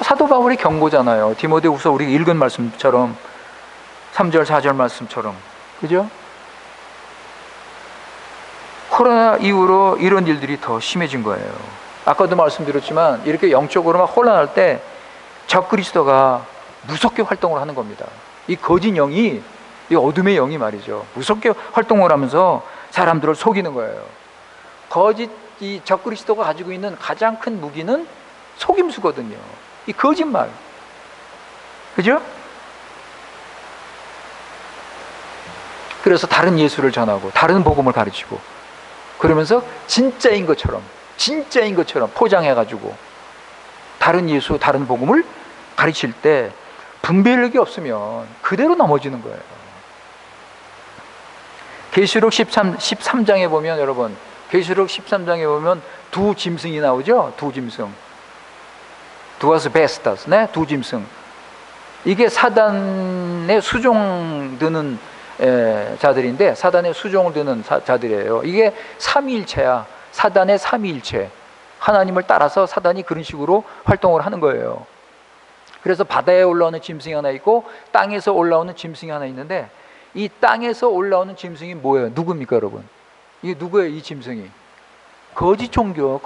사도 바울의 경고잖아요. 디모데후서 우리가 읽은 말씀처럼 3절 4절 말씀처럼. 그죠? 코로나 이후로 이런 일들이 더 심해진 거예요. 아까도 말씀드렸지만 이렇게 영적으로 막 혼란할 때 적그리스도가 무섭게 활동을 하는 겁니다. 이 거짓 영이, 이 어둠의 영이 말이죠, 무섭게 활동을 하면서 사람들을 속이는 거예요. 이 적그리스도가 가지고 있는 가장 큰 무기는 속임수거든요. 이 거짓말. 그죠? 그래서 다른 예수를 전하고 다른 복음을 가르치고 그러면서 진짜인 것처럼 포장해가지고 다른 예수, 다른 복음을 가르칠 때 분별력이 없으면 그대로 넘어지는 거예요. 계시록 13장에 보면, 여러분, 계시록 13장에 보면 두 짐승이 나오죠. 두 짐승. 두아스 베스타스, 네? 두 짐승. 이게 사단의 수종 드는 자들인데, 사단의 수종을 드는 자들이에요. 이게 삼위일체야. 사단의 삼위일체. 하나님을 따라서 사단이 그런 식으로 활동을 하는 거예요. 그래서 바다에 올라오는 짐승이 하나 있고 땅에서 올라오는 짐승이 하나 있는데, 이 땅에서 올라오는 짐승이 뭐예요? 누굽니까, 여러분? 이게 누구예요, 이 짐승이? 거짓 종교,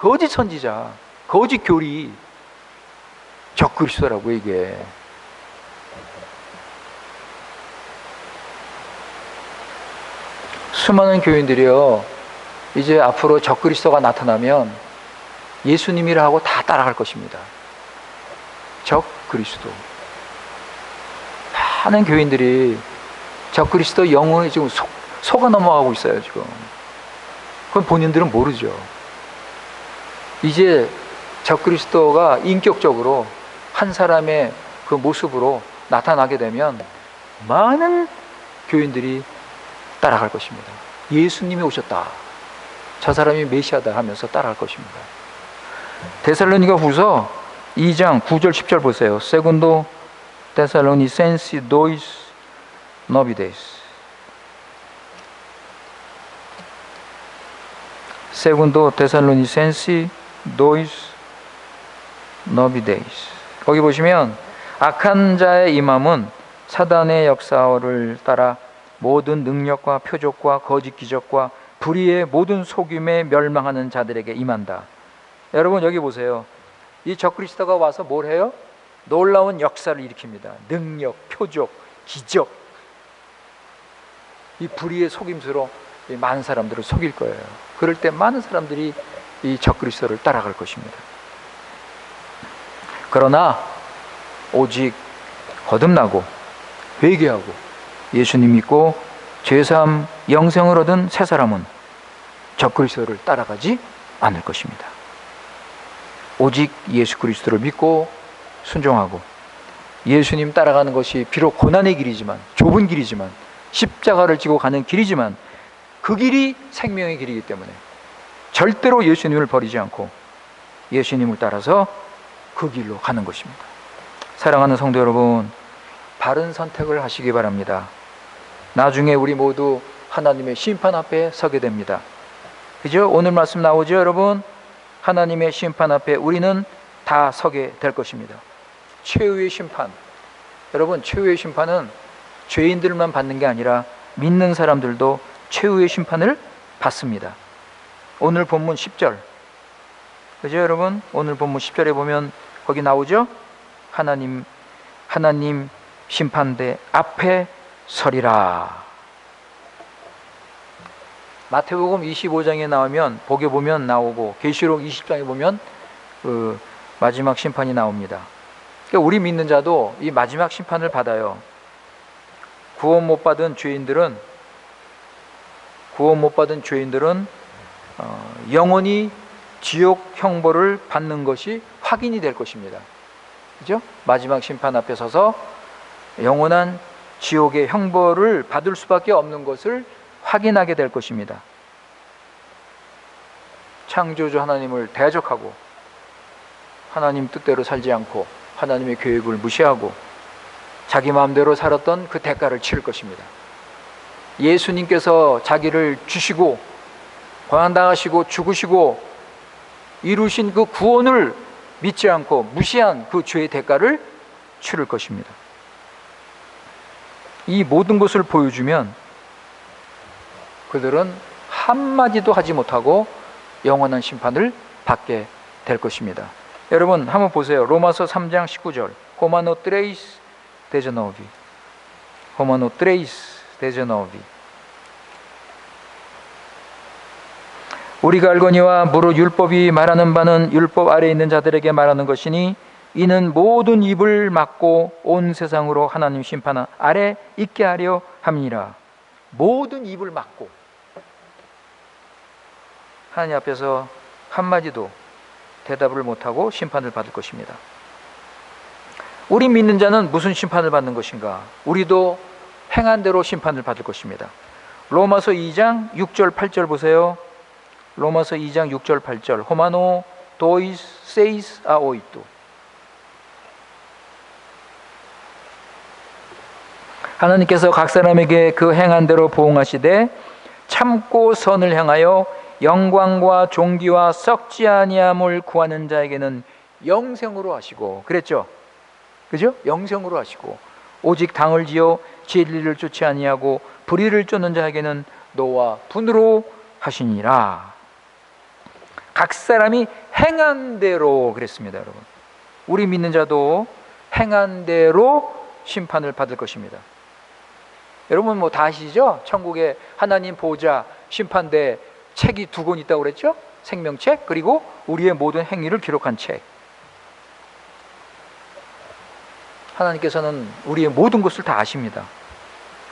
거짓 선지자, 거짓 교리, 적그리스도라고. 이게 수많은 교인들이요, 이제 앞으로 적그리스도가 나타나면 예수님이라 하고 다 따라갈 것입니다. 적그리스도. 많은 교인들이 적그리스도 영혼이 지금 속아 넘어가고 있어요, 지금. 그건 본인들은 모르죠. 이제 적그리스도가 인격적으로 한 사람의 그 모습으로 나타나게 되면 많은 교인들이 따라갈 것입니다. 예수님이 오셨다, 저 사람이 메시아다 하면서 따라갈 것입니다. 데살로니가 후서 2장 9절 10절 보세요. 세군도 데살로니센시 도이스 너비데스. 세군도 데살로니센시 도이스 너비데스. 거기 보시면 악한 자의 임함은 사단의 역사를 따라 모든 능력과 표적과 거짓 기적과 불의의 모든 속임에 멸망하는 자들에게 임한다. 여러분 여기 보세요. 이 적그리스도가 와서 뭘 해요? 놀라운 역사를 일으킵니다. 능력, 표적, 기적. 이 불의의 속임수로 많은 사람들을 속일 거예요. 그럴 때 많은 사람들이 이 적그리스도를 따라갈 것입니다. 그러나 오직 거듭나고 회개하고 예수님 믿고 죄사함 영생을 얻은 새 사람은 적그리스도를 따라가지 않을 것입니다. 오직 예수 그리스도를 믿고 순종하고 예수님 따라가는 것이 비록 고난의 길이지만, 좁은 길이지만, 십자가를 지고 가는 길이지만 그 길이 생명의 길이기 때문에 절대로 예수님을 버리지 않고 예수님을 따라서 그 길로 가는 것입니다. 사랑하는 성도 여러분, 바른 선택을 하시기 바랍니다. 나중에 우리 모두 하나님의 심판 앞에 서게 됩니다. 그죠? 오늘 말씀 나오죠, 여러분? 하나님의 심판 앞에 우리는 다 서게 될 것입니다. 최후의 심판. 여러분, 최후의 심판은 죄인들만 받는 게 아니라 믿는 사람들도 최후의 심판을 받습니다. 오늘 본문 10절. 그죠, 여러분? 오늘 본문 10절에 보면 거기 나오죠? 하나님 심판대 앞에 서리라. 마태복음 25장에 나오면, 보게 보면 나오고, 계시록 20장에 보면 그 마지막 심판이 나옵니다. 그러니까 우리 믿는 자도 이 마지막 심판을 받아요. 구원 못 받은 죄인들은 영원히 지옥 형벌을 받는 것이 확인이 될 것입니다. 그죠? 마지막 심판 앞에 서서 영원한 지옥의 형벌을 받을 수밖에 없는 것을 확인하게 될 것입니다. 창조주 하나님을 대적하고 하나님 뜻대로 살지 않고 하나님의 계획을 무시하고 자기 마음대로 살았던 그 대가를 치를 것입니다. 예수님께서 자기를 주시고 고난당하시고 죽으시고 이루신 그 구원을 믿지 않고 무시한 그 죄의 대가를 치를 것입니다. 이 모든 것을 보여주면 그들은 한마디도 하지 못하고 영원한 심판을 받게 될 것입니다. 여러분 한번 보세요. 로마서 3장 19절. 호마노 트레이스 데저노비. 호마노 트레이스 데저노비. 우리가 알거니와 무릇 율법이 말하는 바는 율법 아래에 있는 자들에게 말하는 것이니 이는 모든 입을 막고 온 세상으로 하나님 심판 아래 있게 하려 함이라. 모든 입을 막고 하나님 앞에서 한마디도 대답을 못하고 심판을 받을 것입니다. 우리 믿는 자는 무슨 심판을 받는 것인가? 우리도 행한 대로 심판을 받을 것입니다. 로마서 2장 6절 8절 보세요. 로마서 2장 6절 8절. 호마노 도이스 세이스 아오이뚜. 하나님께서 각 사람에게 그 행한 대로 보응하시되 참고 선을 행하여 영광과 존귀와 썩지 아니함을 구하는 자에게는 영생으로 하시고, 그랬죠? 그죠? 영생으로 하시고, 오직 당을 지어 진리를 쫓지 아니하고 불의를 쫓는 자에게는 노와 분으로 하시니라. 각 사람이 행한 대로 그랬습니다, 여러분. 우리 믿는 자도 행한 대로 심판을 받을 것입니다. 여러분 뭐 다 아시죠? 천국에 하나님 보좌, 심판대 책이 2권 있다고 그랬죠? 생명책, 그리고 우리의 모든 행위를 기록한 책. 하나님께서는 우리의 모든 것을 다 아십니다.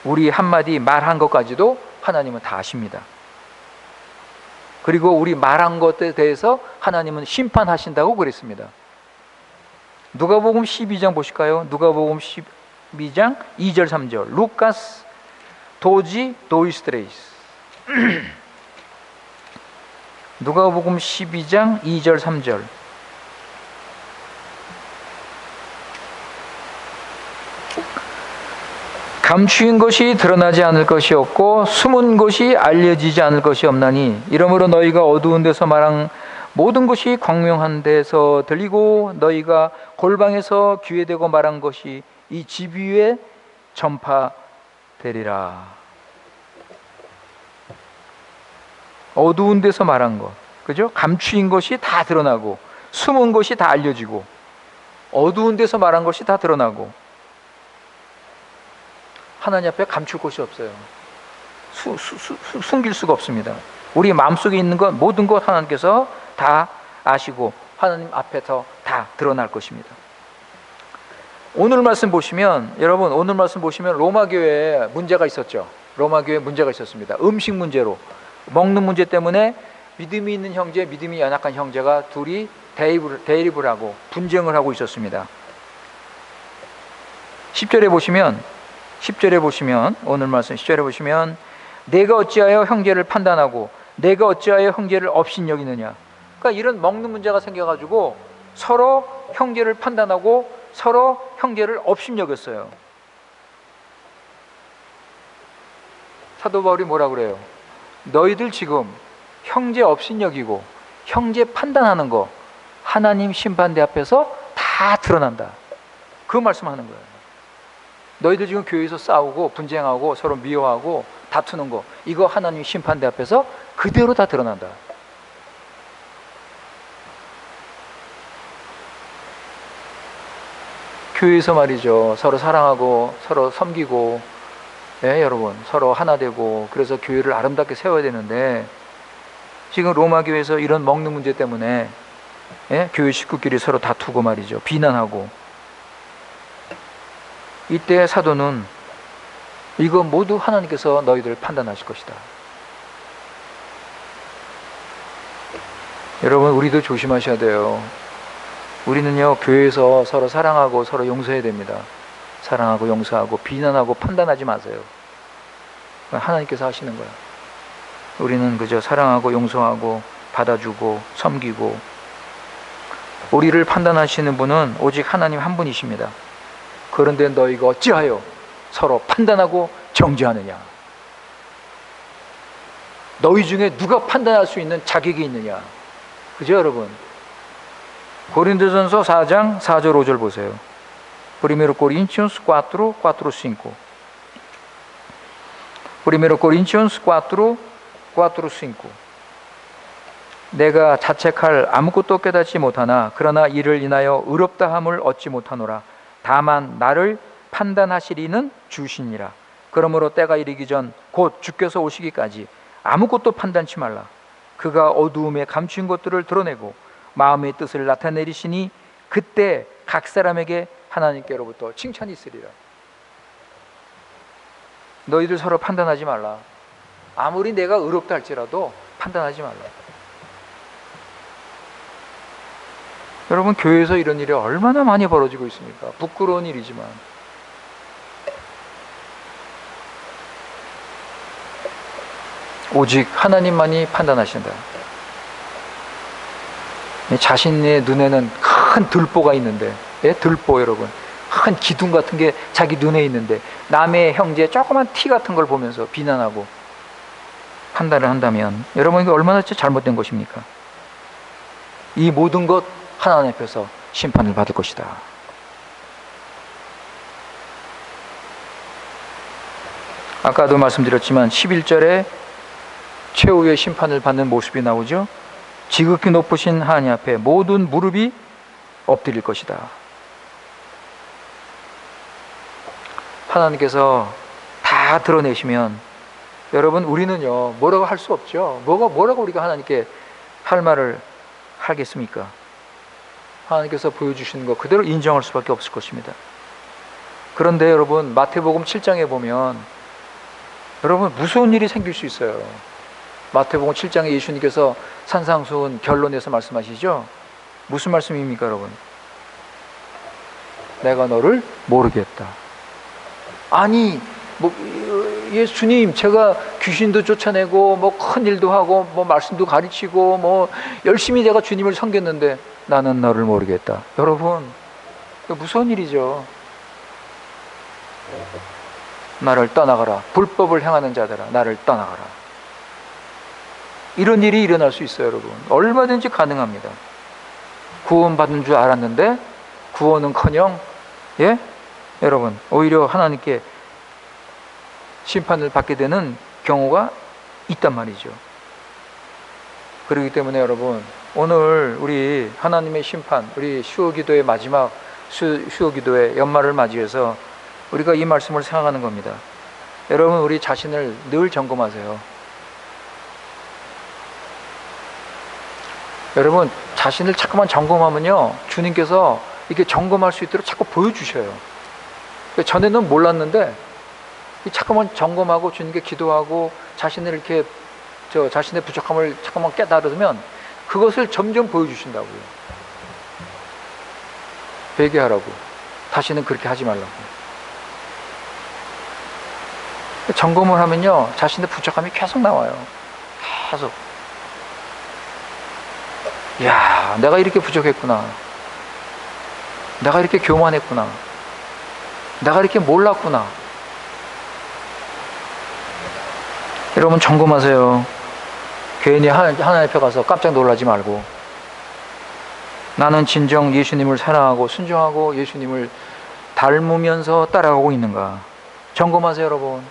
우리 한마디 말한 것까지도 하나님은 다 아십니다. 그리고 우리 말한 것에 대해서 하나님은 심판하신다고 그랬습니다. 누가복음 12장 보실까요? 누가복음 12장 2절 3절. 루카스 도지 도이스트레이스. 누가복음 12장 2절 3절. 감추인 것이 드러나지 않을 것이 없고 숨은 것이 알려지지 않을 것이 없나니 이러므로 너희가 어두운 데서 말한 모든 것이 광명한 데서 들리고 너희가 골방에서 귀에 대고 말한 것이 이 집 위에 전파되리라. 어두운 데서 말한 것, 그죠? 감추인 것이 다 드러나고 숨은 것이 다 알려지고 어두운 데서 말한 것이 다 드러나고 하나님 앞에 감출 것이 없어요. 숨길 수가 없습니다. 우리 마음속에 있는 것, 모든 것 하나님께서 다 아시고 하나님 앞에서 다 드러날 것입니다. 오늘 말씀 보시면, 여러분 오늘 말씀 보시면 로마 교회에 문제가 있었죠. 로마 교회에 문제가 있었습니다. 음식 문제로, 먹는 문제 때문에 믿음이 있는 형제, 믿음이 연약한 형제가 둘이 대립을 하고 분쟁을 하고 있었습니다. 10절에 보시면 오늘 말씀 10절에 보시면 내가 어찌하여 형제를 판단하고 내가 어찌하여 형제를 업신여기느냐. 그러니까 이런 먹는 문제가 생겨가지고 서로 형제를 판단하고 서로 형제를 업신여겼어요. 사도 바울이 뭐라 그래요? 너희들 지금 형제 업신여기고 형제 판단하는 거 하나님 심판대 앞에서 다 드러난다. 그 말씀하는 거예요. 너희들 지금 교회에서 싸우고 분쟁하고 서로 미워하고 다투는 거, 이거 하나님 심판대 앞에서 그대로 다 드러난다. 교회에서 말이죠, 서로 사랑하고 서로 섬기고, 여러분 서로 하나 되고, 그래서 교회를 아름답게 세워야 되는데 지금 로마 교회에서 이런 먹는 문제 때문에 교회 식구끼리 서로 다투고 말이죠, 비난하고. 이때 사도는 이거 모두 하나님께서 너희들을 판단하실 것이다. 여러분 우리도 조심하셔야 돼요. 우리는요 교회에서 서로 사랑하고 서로 용서해야 됩니다. 사랑하고 용서하고 비난하고 판단하지 마세요. 하나님께서 하시는 거야. 우리는 그저 사랑하고 용서하고 받아주고 섬기고. 우리를 판단하시는 분은 오직 하나님 한 분이십니다. 그런데 너희가 어찌하여 서로 판단하고 정죄하느냐. 너희 중에 누가 판단할 수 있는 자격이 있느냐. 그죠 여러분? 고린도전서 4장 4절 5절 보세요. Primero Corintios 4, 4, 5. Primero Corintios 4, 4, 5. 내가 자책할 아무것도 깨닫지 못하나 그러나 이를 인하여 의롭다함을 얻지 못하노라. 다만 나를 판단하시리는 주시니라. 그러므로 때가 이르기 전 곧 주께서 오시기까지 아무것도 판단치 말라. 그가 어두움에 감춘 것들을 드러내고 마음의 뜻을 나타내리시니 그때 각 사람에게 하나님께로부터 칭찬이 있으리라. 너희들 서로 판단하지 말라. 아무리 내가 의롭다 할지라도 판단하지 말라. 여러분 교회에서 이런 일이 얼마나 많이 벌어지고 있습니까? 부끄러운 일이지만. 오직 하나님만이 판단하신다. 자신의 눈에는 큰 들보가 있는데, 들보 여러분, 큰 기둥 같은 게 자기 눈에 있는데 남의 형제 조그만 티 같은 걸 보면서 비난하고 판단을 한다면 여러분 이게 얼마나 잘못된 것입니까? 이 모든 것 하나님 앞에서 심판을 받을 것이다. 아까도 말씀드렸지만 11절에 최후의 심판을 받는 모습이 나오죠. 지극히 높으신 하나님 앞에 모든 무릎이 엎드릴 것이다. 하나님께서 다 다 드러내시면 여러분 우리는요 뭐라고 할 수 없죠. 뭐라고 우리가 하나님께 할 말을 하겠습니까? 하나님께서 보여주시는 것 그대로 인정할 수밖에 없을 것입니다. 그런데 여러분 마태복음 7장에 보면 여러분 무서운 일이 생길 수 있어요. 마태복음 7장에 예수님께서 산상수훈 결론에서 말씀하시죠. 무슨 말씀입니까 여러분? 내가 너를 모르겠다. 아니 예수님 제가 귀신도 쫓아내고 큰 일도 하고 말씀도 가르치고 열심히 내가 주님을 섬겼는데 나는 너를 모르겠다. 여러분 무서운 일이죠. 나를 떠나가라. 불법을 행하는 자들아 나를 떠나가라. 이런 일이 일어날 수 있어요 여러분. 얼마든지 가능합니다. 구원받은 줄 알았는데 구원은커녕 여러분 오히려 하나님께 심판을 받게 되는 경우가 있단 말이죠. 그렇기 때문에 여러분 오늘 우리 하나님의 심판, 우리 수요기도의 마지막 수요기도의 연말을 맞이해서 우리가 이 말씀을 생각하는 겁니다. 여러분 우리 자신을 늘 점검하세요. 여러분 자신을 자꾸만 점검하면요 주님께서 이렇게 점검할 수 있도록 자꾸 보여주셔요. 전에는 몰랐는데 자꾸만 점검하고 주님께 기도하고 자신을 이렇게 자신의 부족함을 자꾸만 깨달으면 그것을 점점 보여주신다고요. 회개하라고. 다시는 그렇게 하지 말라고. 점검을 하면요 자신의 부족함이 계속 나와요. 계속. 이야 내가 이렇게 부족했구나. 내가 이렇게 교만했구나. 내가 이렇게 몰랐구나. 여러분 점검하세요. 괜히 하나님 앞에 가서 깜짝 놀라지 말고 나는 진정 예수님을 사랑하고 순종하고 예수님을 닮으면서 따라가고 있는가 점검하세요 여러분.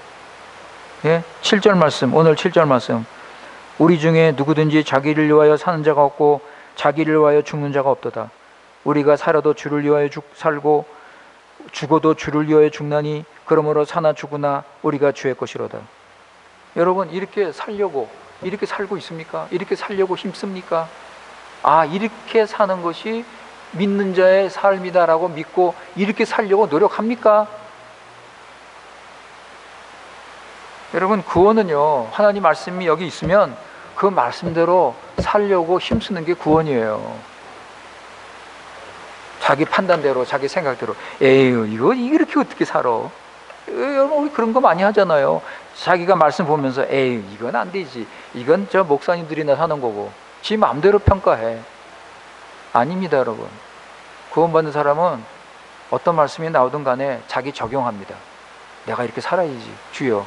7절 말씀, 오늘 7절 말씀. 우리 중에 누구든지 자기를 위하여 사는 자가 없고 자기를 위하여 죽는 자가 없도다. 우리가 살아도 주를 위하여 살고 죽어도 주를 위하여 죽나니 그러므로 사나 죽으나 우리가 주의 것이로다. 여러분 이렇게 살려고 이렇게 살고 있습니까? 이렇게 살려고 힘씁니까? 이렇게 사는 것이 믿는 자의 삶이다라고 믿고 이렇게 살려고 노력합니까? 여러분 구원은요 하나님 말씀이 여기 있으면 그 말씀대로 살려고 힘쓰는 게 구원이에요. 자기 판단대로 자기 생각대로 에휴 이거 이렇게 어떻게 살아? 여러분 우리 그런 거 많이 하잖아요. 자기가 말씀 보면서 에이 이건 안 되지. 이건 저 목사님들이나 사는 거고 지 마음대로 평가해. 아닙니다 여러분. 구원받는 사람은 어떤 말씀이 나오든 간에 자기 적용합니다. 내가 이렇게 살아야지. 주여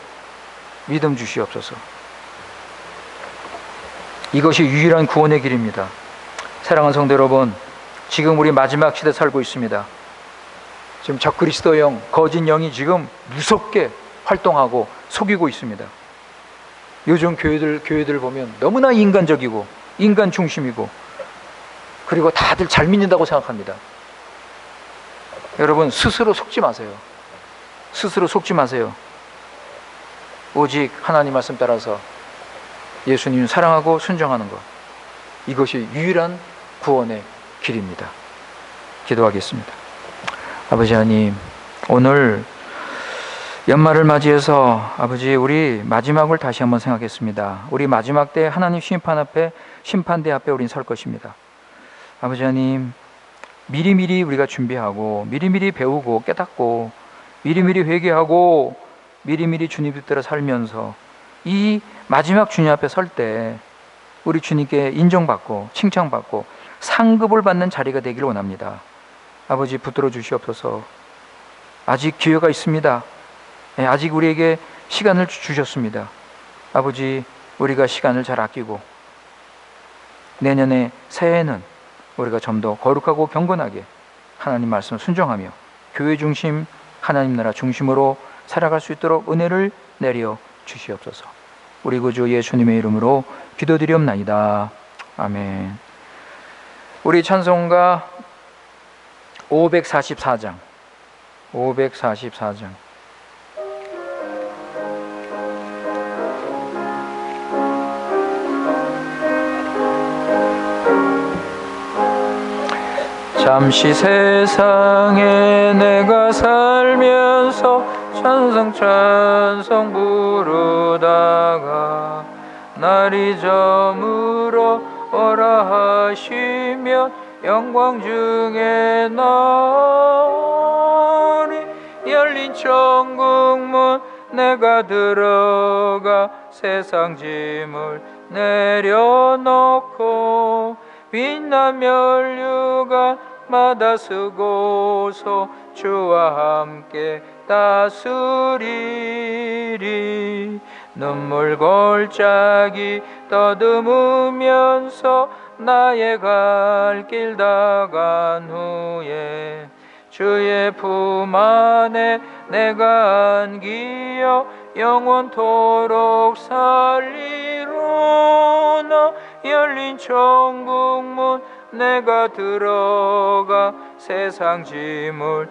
믿음 주시옵소서. 이것이 유일한 구원의 길입니다. 사랑하는 성도 여러분, 지금 우리 마지막 시대 살고 있습니다. 지금 적그리스도형 거짓 영이 지금 무섭게 활동하고 속이고 있습니다. 요즘 교회들 보면 너무나 인간적이고 인간 중심이고 그리고 다들 잘 믿는다고 생각합니다. 여러분 스스로 속지 마세요. 스스로 속지 마세요. 오직 하나님 말씀 따라서 예수님 사랑하고 순종하는 것, 이것이 유일한 구원의 길입니다. 기도하겠습니다. 아버지 하나님, 오늘 연말을 맞이해서 아버지 우리 마지막을 다시 한번 생각했습니다. 우리 마지막 때 하나님 심판대 앞에 우린 설 것입니다. 아버지 하나님, 미리미리 우리가 준비하고 미리미리 배우고 깨닫고 미리미리 회개하고 미리미리 주님 뜻대로 살면서 이 마지막 주님 앞에 설 때 우리 주님께 인정받고 칭찬받고 상급을 받는 자리가 되기를 원합니다. 아버지 붙들어 주시옵소서. 아직 기회가 있습니다. 아직 우리에게 시간을 주셨습니다. 아버지 우리가 시간을 잘 아끼고 내년에 새해에는 우리가 좀 더 거룩하고 경건하게 하나님 말씀 순종하며 교회 중심 하나님 나라 중심으로 살아갈 수 있도록 은혜를 내려 주시옵소서. 우리 구주 예수님의 이름으로 기도드리옵나이다. 아멘. 우리 찬송가 544장 잠시 세상에 내가 살면서 찬송 부르다가 날이 저물어 오라 하시면 영광 중에 나오리. 열린 천국문 내가 들어가 세상 짐을 내려놓고 빛난 멸류관마다 쓰고서 주와 함께 다스리리. 눈물 골짜기 떠듬으면서 나의 갈 길 다 간 후에 주의 품 안에 내가 안기어 영원토록 살리로나. 열린 천국문 내가 들어가 세상 짐을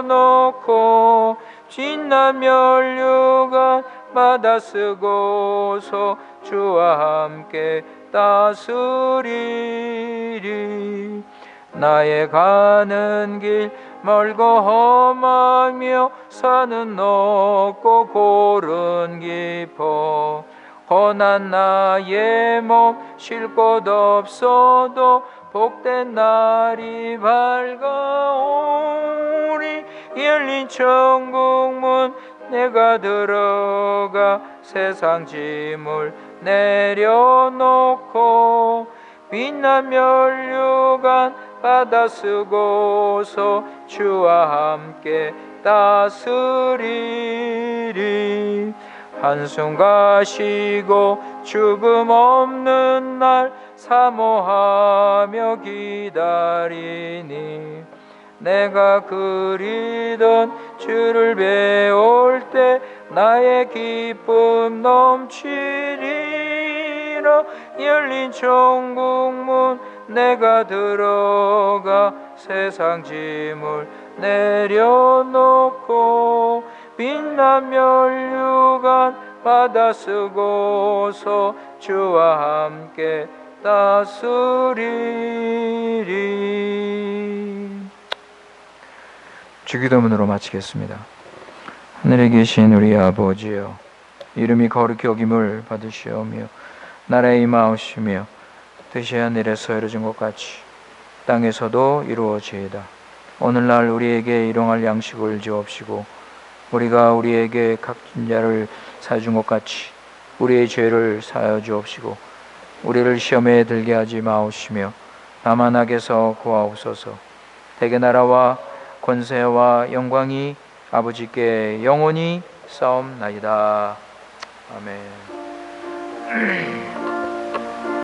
내려놓고 빛난 멸류관 받아 쓰고서 주와 함께 다스리리. 나의 가는 길 멀고 험하며 산은 높고 골은 깊어 고난 나의 몸 쉴 곳 없어도 복된 날이 밝아오리. 열린 천국문 내가 들어가 세상 짐을 내려놓고 빛난 멸류관 받아 쓰고서 주와 함께 다스리리. 한숨 가시고 죽음 없는 날 사모하며 기다리니 내가 그리던 주를 배울 때 나의 기쁨 넘치리라. 열린 천국문 내가 들어가 세상 짐을 내려놓고 빛난 멸류관 받아 쓰고서 주와 함께 다스리리. 주기도문으로 마치겠습니다. 하늘에 계신 우리 아버지여, 이름이 거룩히 여김을 받으시오며 나라에 임하오시며 뜻이 하늘에서 이루어진 것 같이 땅에서도 이루어지이다. 오늘날 우리에게 일용할 양식을 주옵시고 우리가 우리에게 갚은 자를 사준 것 같이 우리의 죄를 사하여 주옵시고 우리를 시험에 들게 하지 마옵시며 다만 악에서 구하옵소서. 대개 나라와 권세와 영광이 아버지께 영원히 싸움나이다. 아멘.